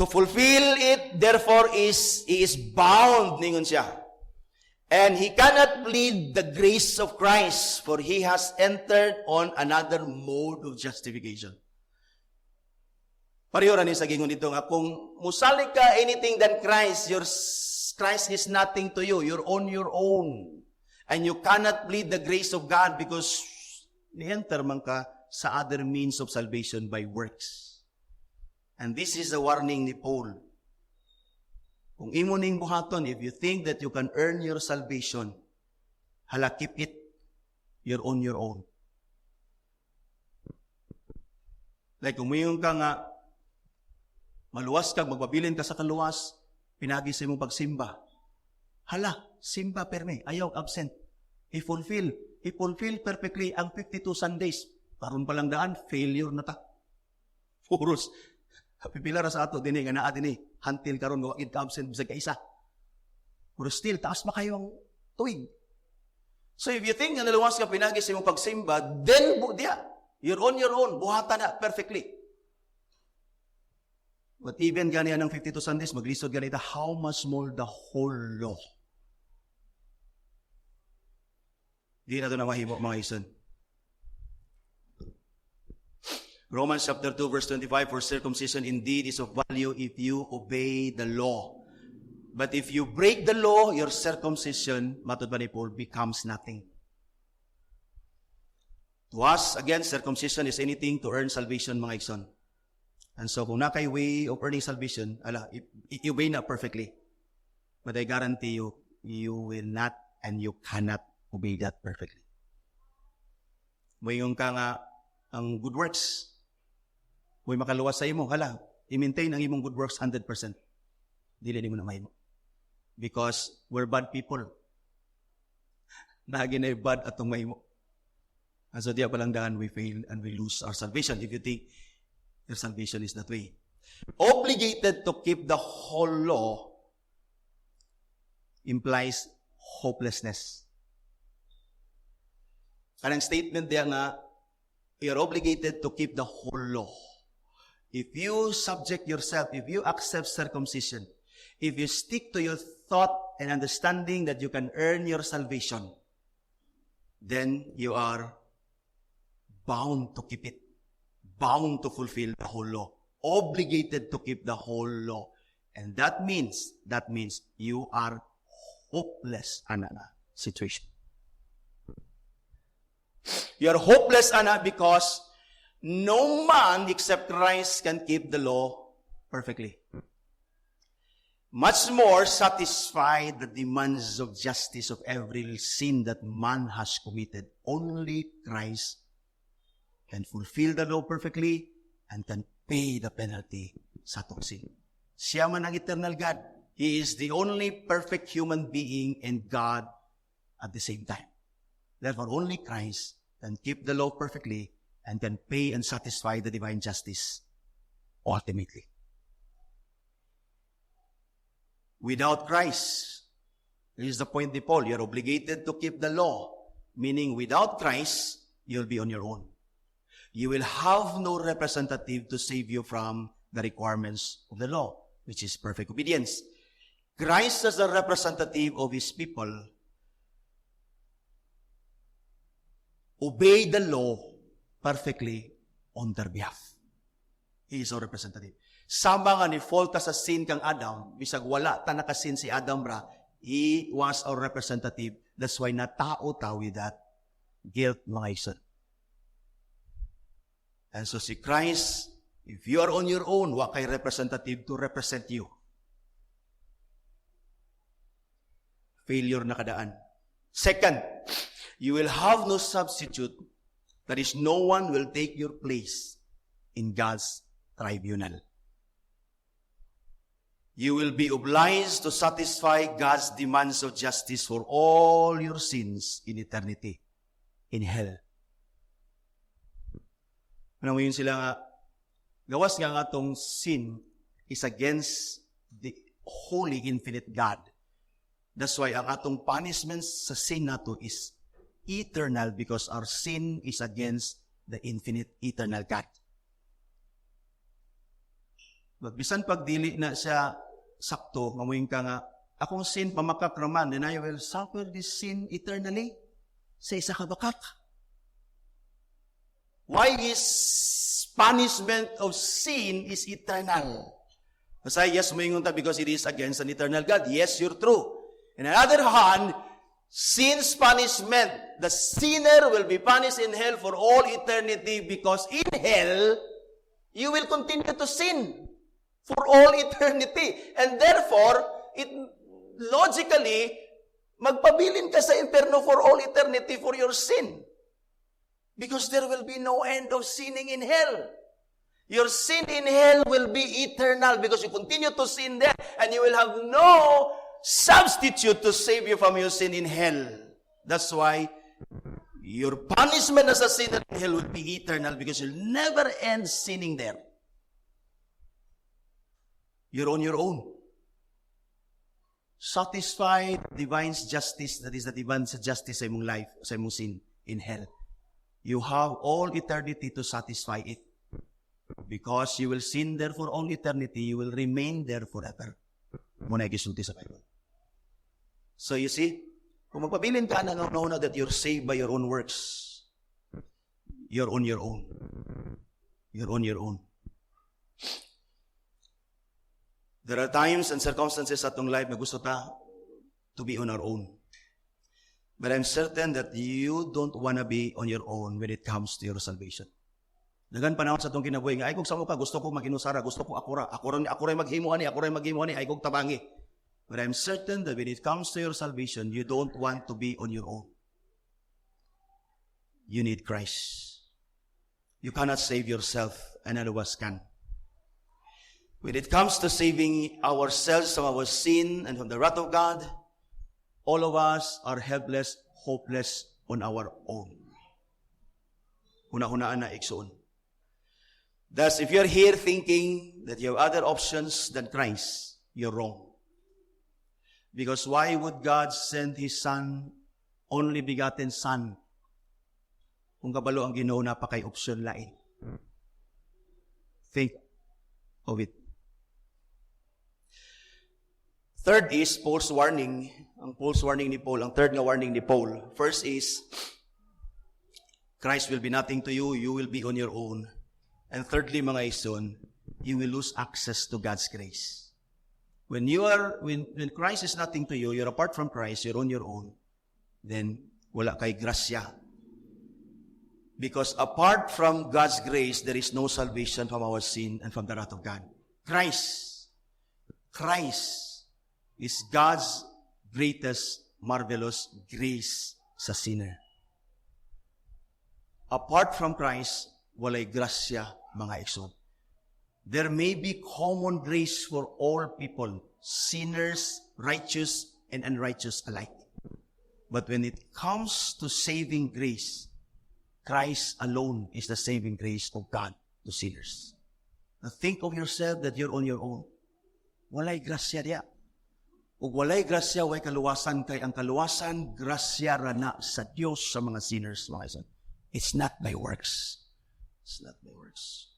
To fulfill it, therefore, he is bound, ningon siya. And he cannot plead the grace of Christ, for he has entered on another mode of justification. Pareho ra ni sa gingon dito nga, kung musalig ka anything than Christ, Christ is nothing to you. You're on your own. And you cannot plead the grace of God because ni-enter man ka sa other means of salvation by works. And this is the warning ni Paul. Kung imo ning buhaton, if you think that you can earn your salvation, hala, keep it. You're on your own. Like, kung mayroon ka nga, maluwas kag magbabilin ka sa kaluwas, pinagi sa imong pagsimba. Hala, simba perme, ayaw absent. I-fulfill perfectly ang 52 Sundays. Karon pa lang daan, failure na ta. Puros. Pipila ra sa ato dinhi nga naa dinhi, until karon wa gid ka absent bisag kaisa. Pero still taas pa kayo ang tuig. So if you think na naluwas ka pinagi sa imong pagsimba, then you're on your own, buhatan na perfectly. But even ganyan ng 52 Sundays, maglisod ganito, how much more the whole law? Di na ito na mahimo, mga ison. Romans chapter 2, verse 25, for circumcision indeed is of value if you obey the law. But if you break the law, your circumcision, matod ba ni Paul, becomes nothing. To us, again, circumcision is anything to earn salvation, mga ison. And so, kung na kay way of earning salvation, you obey na perfectly. But I guarantee you, you will not and you cannot obey that perfectly. Mayroon ka nga ang good works. May makaluwas sa imo, i-maintain ang imong good works 100%. Dili mo na mahimo. Because we're bad people. Nagin ay bad atong mahimo. And so diya palang daan, we fail and we lose our salvation. If you think your salvation is that way. Obligated to keep the whole law implies hopelessness. Kanang statement diya nga, you're obligated to keep the whole law. If you subject yourself, if you accept circumcision, if you stick to your thought and understanding that you can earn your salvation, then you are bound to keep it, bound to fulfill the whole law, obligated to keep the whole law. And that means you are hopeless in a situation. You are hopeless, because no man except Christ can keep the law perfectly. Much more satisfy the demands of justice of every sin that man has committed. Only Christ can fulfill the law perfectly and can pay the penalty sa atong sin. Siya man ang eternal God. He is the only perfect human being and God at the same time. Therefore, only Christ can keep the law perfectly and can pay and satisfy the divine justice ultimately. Without Christ, this is the point of Paul, you're obligated to keep the law, meaning without Christ, you'll be on your own. You will have no representative to save you from the requirements of the law, which is perfect obedience. Christ as the representative of His people obey the law perfectly on their behalf. He is our representative. Sama nga ni fault sa sin kang Adam, bisag wala ta nakasin si Adam ra, he was our representative. That's why natao ta with that guilt, mga ison. And so si Christ, if you are on your own, wa kay representative to represent you. Failure na kadaan. Second, you will have no substitute. That is, no one will take your place in God's tribunal. You will be obliged to satisfy God's demands of justice for all your sins in eternity, in hell. Ano mo yun sila nga, gawas nga nga tong sin is against the holy, infinite God. That's why ang atong punishment sa sin nato is eternal because our sin is against the infinite, eternal God. But bisan pagdili na siya sakto, ngamuin ka nga, akong sin pamakak raman, then I will suffer this sin eternally sa isa ka bakak. Why is punishment of sin is eternal? Kasi yes, maingon ta because it is against an eternal God. Yes, you're true. On the other hand, sin's punishment, the sinner will be punished in hell for all eternity because in hell, you will continue to sin. for all eternity. And therefore, logically, magpabilin ka sa impyerno for all eternity for your sin. Because there will be no end of sinning in hell. Your sin in hell will be eternal because you continue to sin there and you will have no substitute to save you from your sin in hell. That's why your punishment as a sinner in hell will be eternal because you'll never end sinning there. You're on your own. Satisfy divine justice, that is the divine justice sa imong life, sa imong sin in hell. You have all eternity to satisfy it. Because you will sin there for all eternity, you will remain there forever. Muna ikisulti sa Bible. So you see, kung magpabilin ka na nauna that you're saved by your own works, you're on your own. You're on your own. There are times and circumstances sa atong life na gusto ta to be on our own. But I'm certain that you don't wanna be on your own when it comes to your salvation. Dagan panahon sa itong kinabuhi nga, ay kung saan ka, gusto ko maginusara, gusto ko ako rin maghimo ani, ay kong tabangi. But I'm certain that when it comes to your salvation, you don't want to be on your own. You need Christ. You cannot save yourself, and none of us can. When it comes to saving ourselves from our sin and from the wrath of God, all of us are helpless, hopeless on our own. Huna-hunaan na iksoon. Thus, if you're here thinking that you have other options than Christ, you're wrong. Because why would God send His Son, only begotten Son, kung kabalo ang Ginoo na pa kay option lain? Think of it. Third is Paul's warning. Ang Paul's warning ni Paul, ang third na warning ni Paul. First is, Christ will be nothing to you, you will be on your own. And thirdly, mga ison, you will lose access to God's grace. When Christ is nothing to you, you're apart from Christ, you're on your own, then wala kay grasya. Because apart from God's grace, there is no salvation from our sin and from the wrath of God. Christ is God's greatest, marvelous grace sa sinner. Apart from Christ, walay grasya, mga igsoon. There may be common grace for all people, sinners, righteous, and unrighteous alike. But when it comes to saving grace, Christ alone is the saving grace of God to sinners. Now think of yourself that you're on your own. Walay grasya diya. Ug walay grasya, way kaluwasan kay ang kaluwasan, grasya ra na sa Dios sa mga sinners, mga igsoon. It's not by works. It's not by works.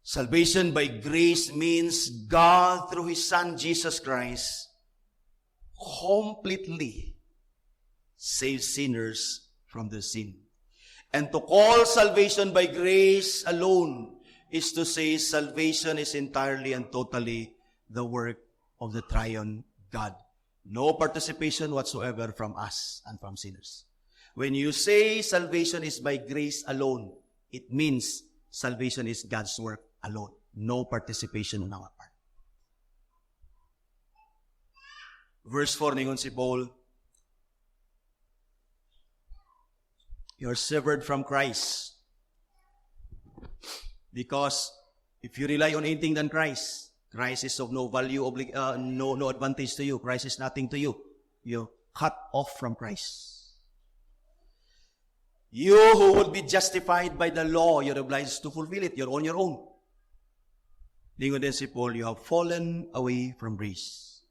Salvation by grace means God, through His Son, Jesus Christ, completely saves sinners from their sin. And to call salvation by grace alone is to say salvation is entirely and totally the work of the triune God. No participation whatsoever from us and from sinners. When you say salvation is by grace alone, it means salvation is God's work alone. No participation on our part. Verse 4, ningon si Paul, you're severed from Christ. Because if you rely on anything than Christ, Christ is of no value, no advantage to you. Christ is nothing to you. You're cut off from Christ. You who would be justified by the law, you're obliged to fulfill it. You're on your own. Lingon din si Paul, you have fallen away from grace.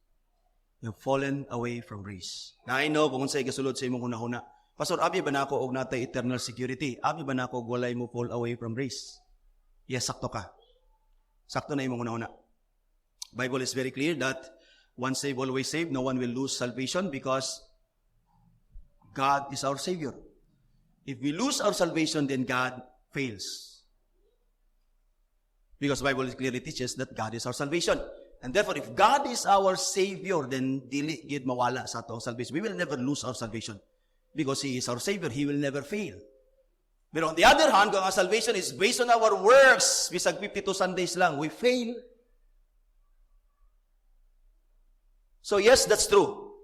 You have fallen away from grace. Na I know, kung sa'y kasulod sa imong hunahuna, Pastor, abi ba na ako og natay eternal security? Abi ba na ako og walay mo fall away from grace? Yes, sakto ka. Sakto na imong hunahuna. Bible is very clear that once saved, always saved. No one will lose salvation because God is our Savior. If we lose our salvation, then God fails. Because the Bible clearly teaches that God is our salvation. And therefore, if God is our Savior, then dili gid mawala sa atong salvation. We will never lose our salvation. Because He is our Savior, He will never fail. But on the other hand, kung ang salvation is based on our works, bisag 52 Sundays lang, we fail. So yes, that's true.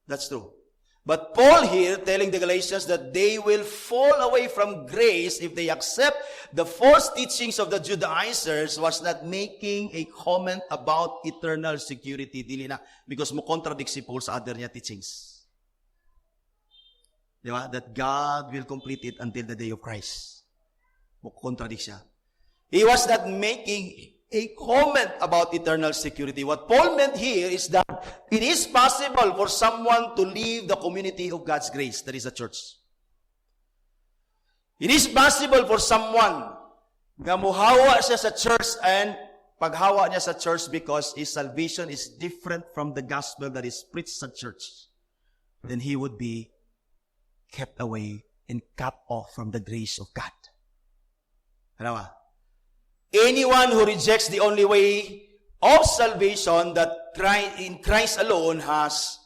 That's true. But Paul here telling the Galatians that they will fall away from grace if they accept the false teachings of the Judaizers was not making a comment about eternal security. Dili na. Because mo contradict si Paul sa other niya teachings. Di ba? That God will complete it until the day of Christ. Mo contradict siya. He was not making a comment about eternal security. What Paul meant here is that it is possible for someone to leave the community of God's grace, that is the church. It is possible for someone na muhawa siya sa church and paghawa niya sa church because his salvation is different from the gospel that is preached sa church, then he would be kept away and cut off from the grace of God. Ano ba? Anyone who rejects the only way of salvation that in Christ alone has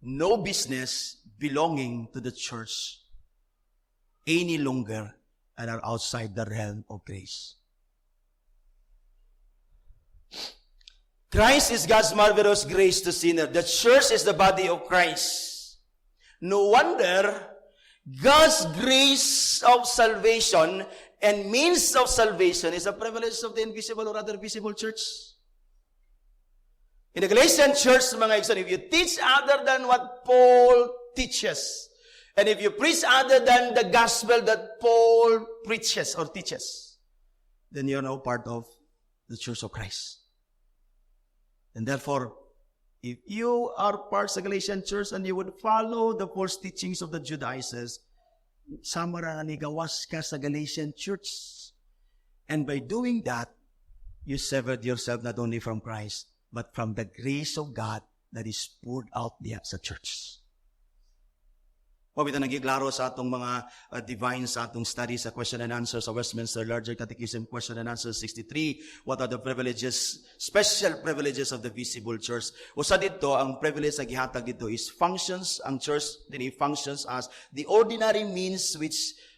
no business belonging to the church any longer and are outside the realm of grace. Christ is God's marvelous grace to sinners. The church is the body of Christ. No wonder God's grace of salvation and means of salvation is a privilege of the invisible or other visible church. In the Galatian church, mga igsoon, if you teach other than what Paul teaches, and if you preach other than the gospel that Paul preaches or teaches, then you're now part of the church of Christ. And therefore, if you are part of the Galatian church and you would follow the false teachings of the Judaizers, samara nga nigawas ka sa Galatian church. And by doing that, you severed yourself not only from Christ, but from the grace of God that is poured out there sa church. Pabita nagiklaro sa atong mga divine sa atong studies sa question and answer sa Westminster Larger Catechism, question and answer 63. What are the privileges, special privileges of the visible church? Usa dito, ang privilege sa gihatag dito is functions, ang church din functions as the ordinary means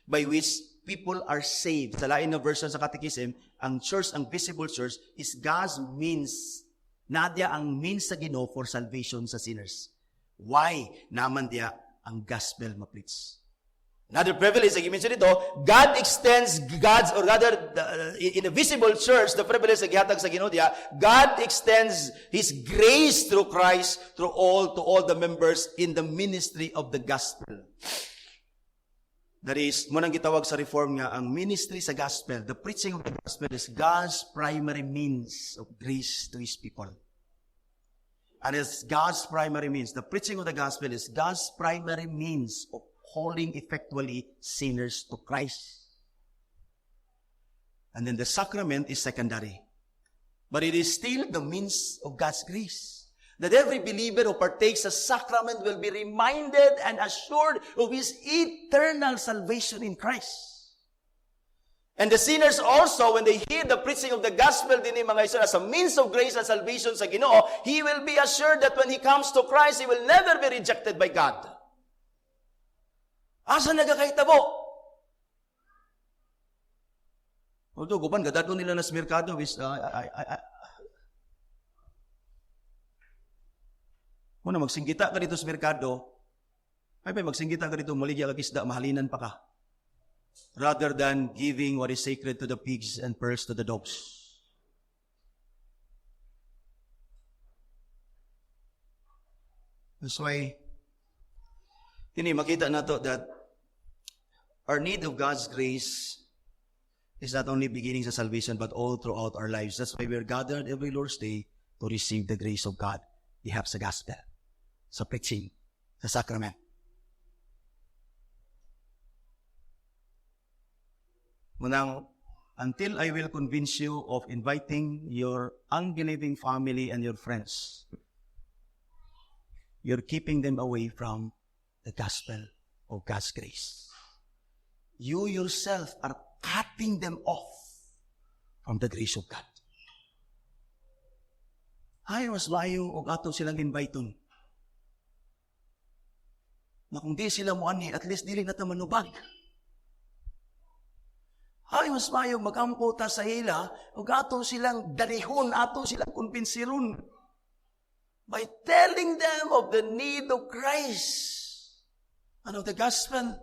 by which people are saved. Sa lain na version sa Catechism, ang church, ang visible church is God's means. Nadya ang means sa Ginoo for salvation sa sinners. Why? Naman diya ang gospel ma-preach. Another privilege, like you mentioned ito, God extends God's, or rather, in the visible church, the privilege na gihatag sa Ginoo diya, God extends His grace through Christ to all the members in the ministry of the gospel. That is, munang gitawag sa reform nga, ang ministry sa gospel, the preaching of the gospel is God's primary means of grace to His people. And it's God's primary means. The preaching of the gospel is God's primary means of calling effectually sinners to Christ. And then the sacrament is secondary. But it is still the means of God's grace. That every believer who partakes of sacrament will be reminded and assured of his eternal salvation in Christ. And the sinners also, when they hear the preaching of the gospel din mga iso, as a means of grace and salvation sa Ginoo, he will be assured that when he comes to Christ, he will never be rejected by God. Asa nagakaitabo? Although, guban, gadado nila na sa merkado is, muna, magsinggita ka dito sa merkado, magsinggita ka dito, maligya ka kisda, mahalinan pa ka. Rather than giving what is sacred to the pigs and pearls to the dogs. That's why, makita na to that our need of God's grace is not only beginning sa salvation, but all throughout our lives. That's why we're gathered every Lord's Day to receive the grace of God. We have sa gospel, sa preaching, sa sacrament. Munang, until I will convince you of inviting your unbelieving family and your friends, you're keeping them away from the gospel of God's grace. You yourself are cutting them off from the grace of God. Ay, mas layo o ato silang inviteon. Na kung di sila mo ani, at least dili na ta manubag. Ay, mas mayo magampo ta sa ila, o ato silang darihon, ato silang kumpinsiron. by telling them of the need of Christ and of the gospel.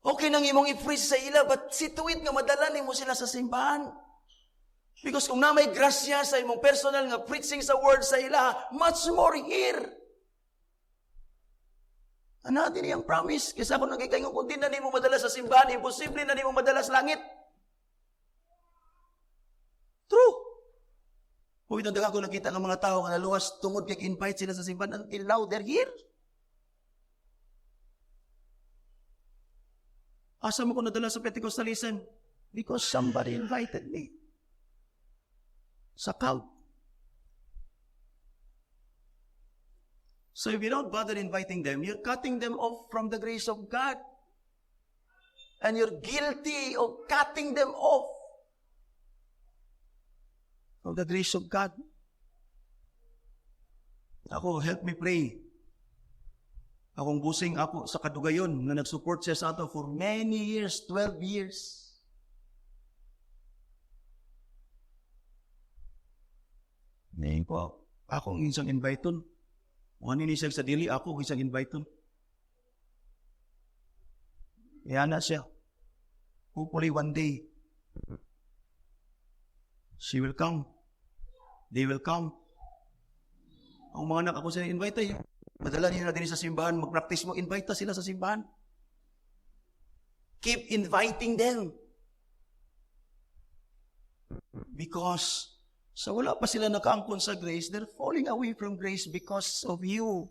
Okay nang imong i-preach sa ila, but situit nga madala nimo sila sa simbahan. Because kung na may grasya sa imong personal nga preaching sa word sa ila, much more here. Ano din yung promise? Kaysa kung nagkikaingon, kung di na nimo madala sa simbahan, imposible na nimo madala sa langit. True. Kung itong ko nakita ng mga tao na luwas tungod kay invite sila sa simbahan, until now, they're here. Asa mo ko nadala sa Pentecostalism? Because somebody invited me. Sa cult. So if you don't bother inviting them, you're cutting them off from the grace of God. And you're guilty of cutting them off from the grace of God. Ako, help me pray. Akong busing ako sa kadugayon na nag-support siya sa ato for many years, 12 years. Ngayon ko, akong isang invite-on. Ano ni siya sa dili, ako isang invite-on. Yan na siya. Hopefully one day, she will come. They will come. Ang mga anak ako sila invite ay, madala nila din sa simbahan, mag-practice mo, invite sila sa simbahan. Keep inviting them. Because sa wala pa sila nakaangkon sa grace, they're falling away from grace because of you.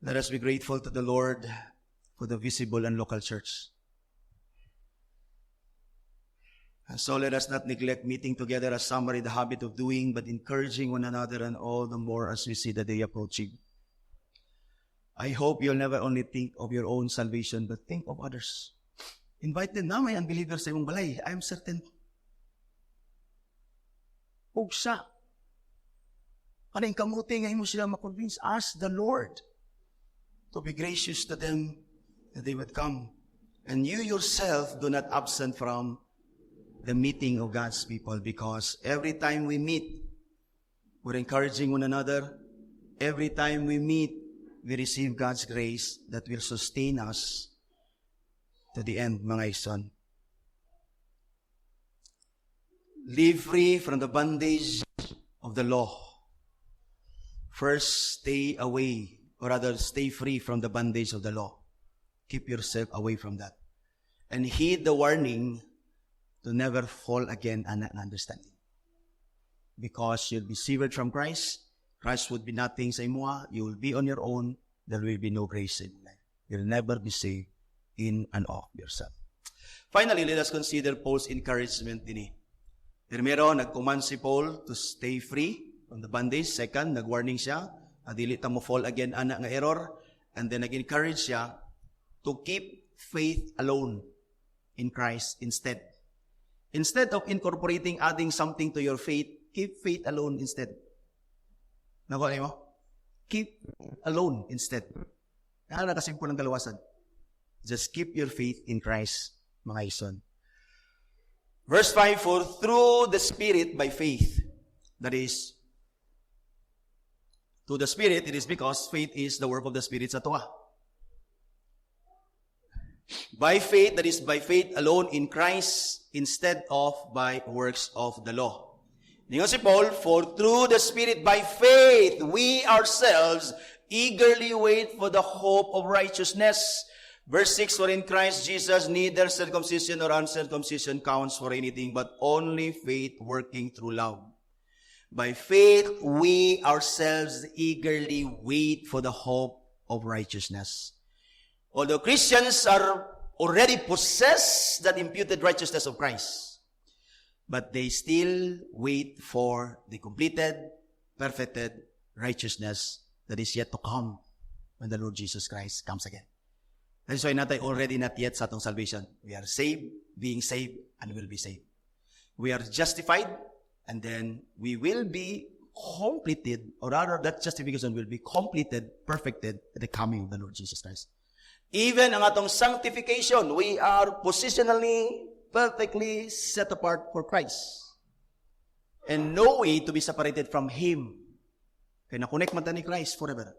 Let us be grateful to the Lord for the visible and local church. And so let us not neglect meeting together as some are in the habit of doing, but encouraging one another, and all the more as we see the day approaching. I hope you'll never only think of your own salvation, but think of others. Invite them na may unbelievers sa imong balay. I'm certain. Huwag siya. Kaning kamuti ngayon mo sila makonvince. Ask the Lord to be gracious to them that they would come. And you yourself do not absent from the meeting of God's people, because every time we meet, we're encouraging one another. Every time we meet, we receive God's grace that will sustain us to the end, mga son. Live free from the bondage of the law. First, stay away, or rather, stay free from the bondage of the law. Keep yourself away from that. And heed the warning to never fall again on understanding. Because you'll be severed from Christ. Christ would be nothing sa imo. You will be on your own. There will be no grace in life. You'll never be saved in and of yourself. Finally, let us consider Paul's encouragement din. Primero, nag-command si Paul to stay free from the bondage. Second, nag-warning siya, dili ta mo fall again ana nga error. And then nag-encourage siya to keep faith alone in Christ instead. Instead of incorporating, adding something to your faith, keep faith alone instead. Nakuha mo? Keep alone instead. Kaya nakasimple ang kalawasan. Just keep your faith in Christ, mga ison. Verse 5, for through the Spirit by faith. That is, to the Spirit, it is because faith is the work of the Spirit sa tuwa. By faith, that is by faith alone in Christ, instead of by works of the law. Ningon si Paul, for through the Spirit by faith, we ourselves eagerly wait for the hope of righteousness. Verse 6, for in Christ Jesus neither circumcision nor uncircumcision counts for anything, but only faith working through love. By faith, we ourselves eagerly wait for the hope of righteousness. Although Christians are already possess that imputed righteousness of Christ, but they still wait for the completed, perfected righteousness that is yet to come when the Lord Jesus Christ comes again. That is why natay already not yet sa atong salvation. We are saved, being saved, and will be saved. We are justified, and then we will be completed, or rather that justification will be completed, perfected at the coming of the Lord Jesus Christ. Even ang atong sanctification, we are positionally, perfectly set apart for Christ. And no way to be separated from Him. Kaya nakonect man ta ni Christ forever.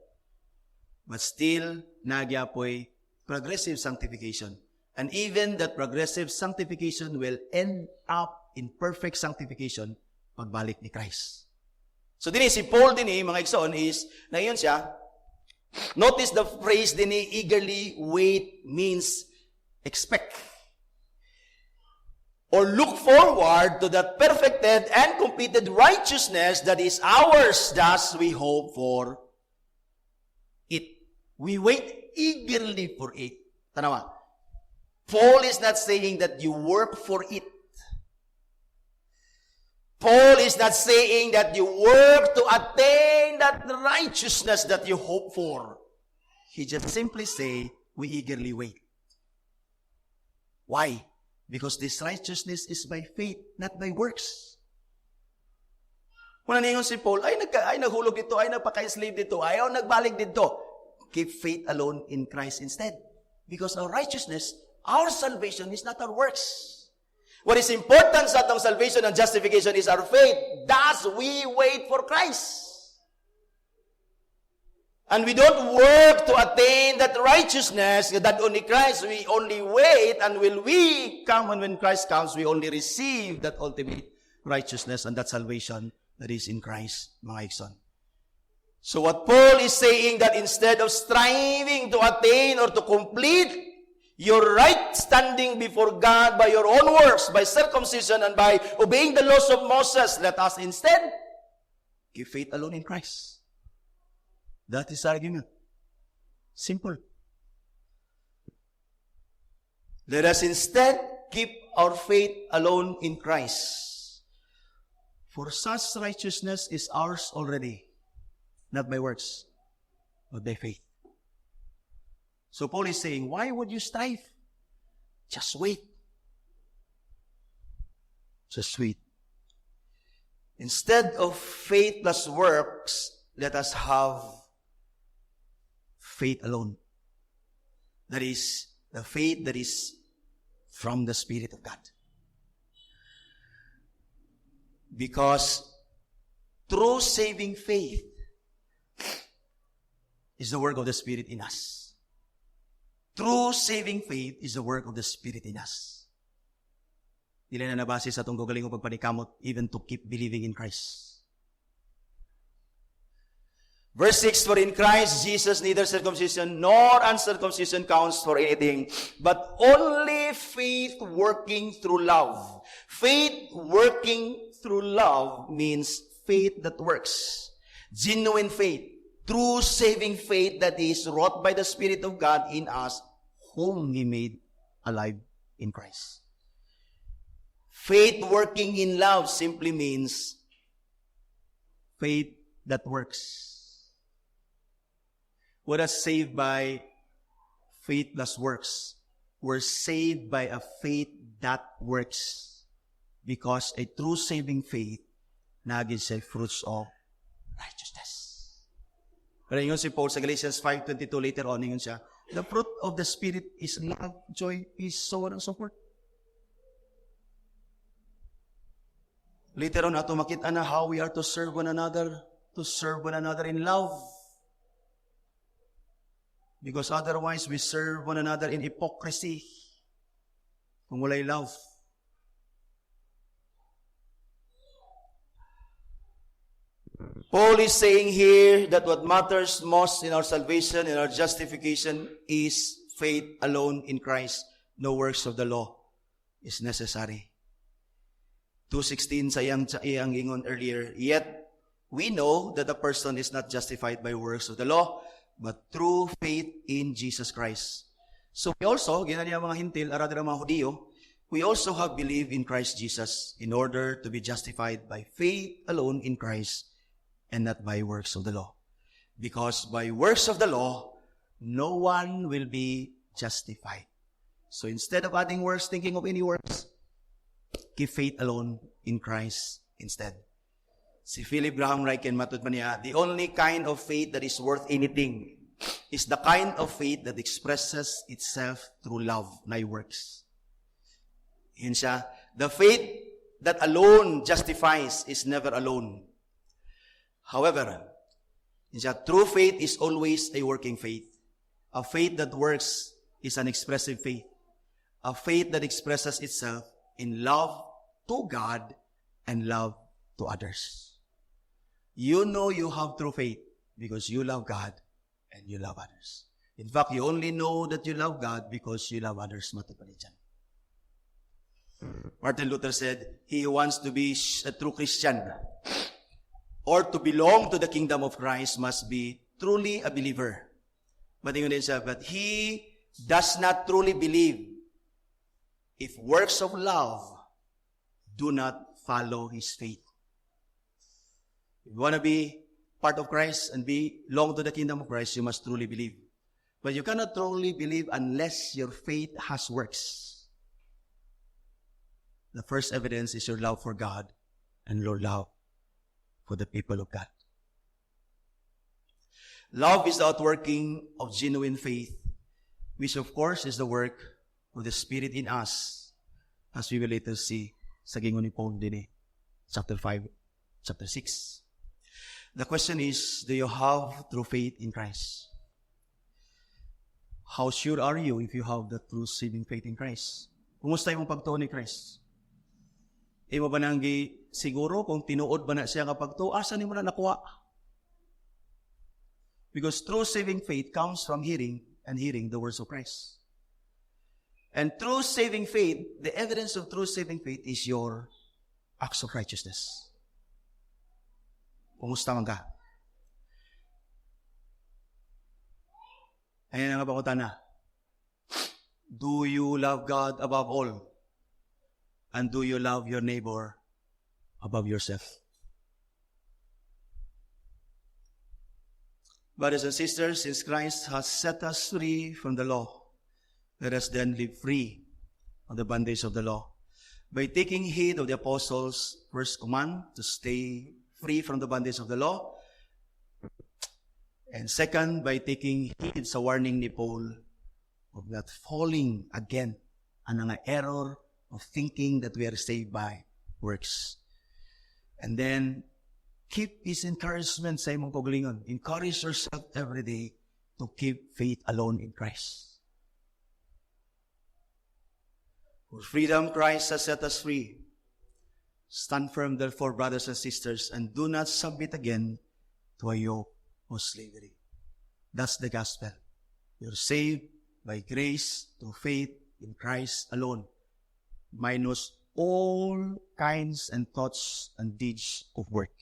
But still, nagyapoy progressive sanctification. And even that progressive sanctification will end up in perfect sanctification pagbalik ni Christ. So din si Paul din mga igsoon is, na yun siya, notice the phrase din eagerly wait means expect. Or look forward to that perfected and completed righteousness that is ours, thus we hope for it. We wait eagerly for it. Tanawa. Paul is not saying that you work for it. Paul is not saying that you work to attain that righteousness that you hope for. He just simply say, we eagerly wait. Why? Because this righteousness is by faith, not by works. Kung naningon si Paul, ay naghulog dito, ay nagpaka-slave dito, ayaw nagbalik dito. Keep faith alone in Christ instead. Because our righteousness, our salvation is not our works. What is important sa atong salvation and justification is our faith. Thus, we wait for Christ. And we don't work to attain that righteousness that only Christ, we only wait, and will we come, and when Christ comes, we only receive that ultimate righteousness and that salvation that is in Christ, mga igsoon. So what Paul is saying, that instead of striving to attain or to complete your right standing before God by your own works, by circumcision, and by obeying the laws of Moses, let us instead give faith alone in Christ. That is argument. Simple. Let us instead keep our faith alone in Christ. For such righteousness is ours already, not by works, but by faith. So Paul is saying, why would you strive? Just wait. Just wait. Instead of faith plus works, let us have faith alone. That is, the faith that is from the Spirit of God. Because true saving faith is the work of the Spirit in us. True saving faith is the work of the Spirit in us. Dili na nabase sa itong gagaling o pagpanikamot even to keep believing in Christ. Verse 6, for in Christ Jesus neither circumcision nor uncircumcision counts for anything, but only faith working through love. Faith working through love means faith that works. Genuine faith. True saving faith that is wrought by the Spirit of God in us, whom He made alive in Christ. Faith working in love simply means faith that works. We're not saved by faith plus works. We're saved by a faith that works. Because a true saving faith naging sa fruits of righteousness. Pero yun si Paul sa Galatians 5:22 later on, yun siya, the fruit of the Spirit is love, joy, peace, so on and so forth. Later on, ato makita na how we are to serve one another in love. Because otherwise, we serve one another in hypocrisy. Kung walay love. Paul is saying here that what matters most in our salvation, in our justification, is faith alone in Christ. No works of the law is necessary. 2:16 sa iyang ingon earlier, yet we know that a person is not justified by works of the law, but through faith in Jesus Christ. So we also, ginaniya mga hintil, rather mga Hudiyo, we also have believed in Christ Jesus in order to be justified by faith alone in Christ and not by works of the law. Because by works of the law, no one will be justified. So instead of adding works, thinking of any works, give faith alone in Christ instead. Si Philip Graham Ryken, matod pa niya, the only kind of faith that is worth anything is the kind of faith that expresses itself through love, not works. Yun siya. The faith that alone justifies is never alone. However, yun siya, true faith is always a working faith. A faith that works is an expressive faith. A faith that expresses itself in love to God and love to others. You know you have true faith because you love God and you love others. In fact, you only know that you love God because you love others. Martin Luther said, he who wants to be a true Christian or to belong to the kingdom of Christ must be truly a believer. But he does not truly believe if works of love do not follow his faith. If you want to be part of Christ and belong to the kingdom of Christ, you must truly believe. But you cannot truly believe unless your faith has works. The first evidence is your love for God and your love for the people of God. Love is the outworking of genuine faith, which of course is the work of the Spirit in us, as we will later see sa gingon ni Paul din chapter 5, chapter 6. The question is, do you have true faith in Christ? How sure are you if you have the true saving faith in Christ? Kumusta yung pagtuo ni Christ? Imo ba nang siguro kung tinuod ba na siya nga pagtuo, asa ni mo na nakuha? Because true saving faith comes from hearing and hearing the words of Christ. And true saving faith, the evidence of true saving faith is your acts of righteousness. Kumusta man ka? Ayan ang pangutan na. Do you love God above all? And do you love your neighbor above yourself? Brothers and sisters, since Christ has set us free from the law, let us then live free of the bondage of the law. By taking heed of the apostles' first command to stay free from the bondage of the law, and second, by taking heed sa warning ni Paul of not falling again ang nga error of thinking that we are saved by works. And then, keep his encouragement sa imong kaugalingon. Encourage yourself every day to keep faith alone in Christ. For freedom, Christ has set us free. Stand firm, therefore, brothers and sisters, and do not submit again to a yoke of slavery. That's the gospel. You're saved by grace through faith in Christ alone, minus all kinds and thoughts and deeds of work.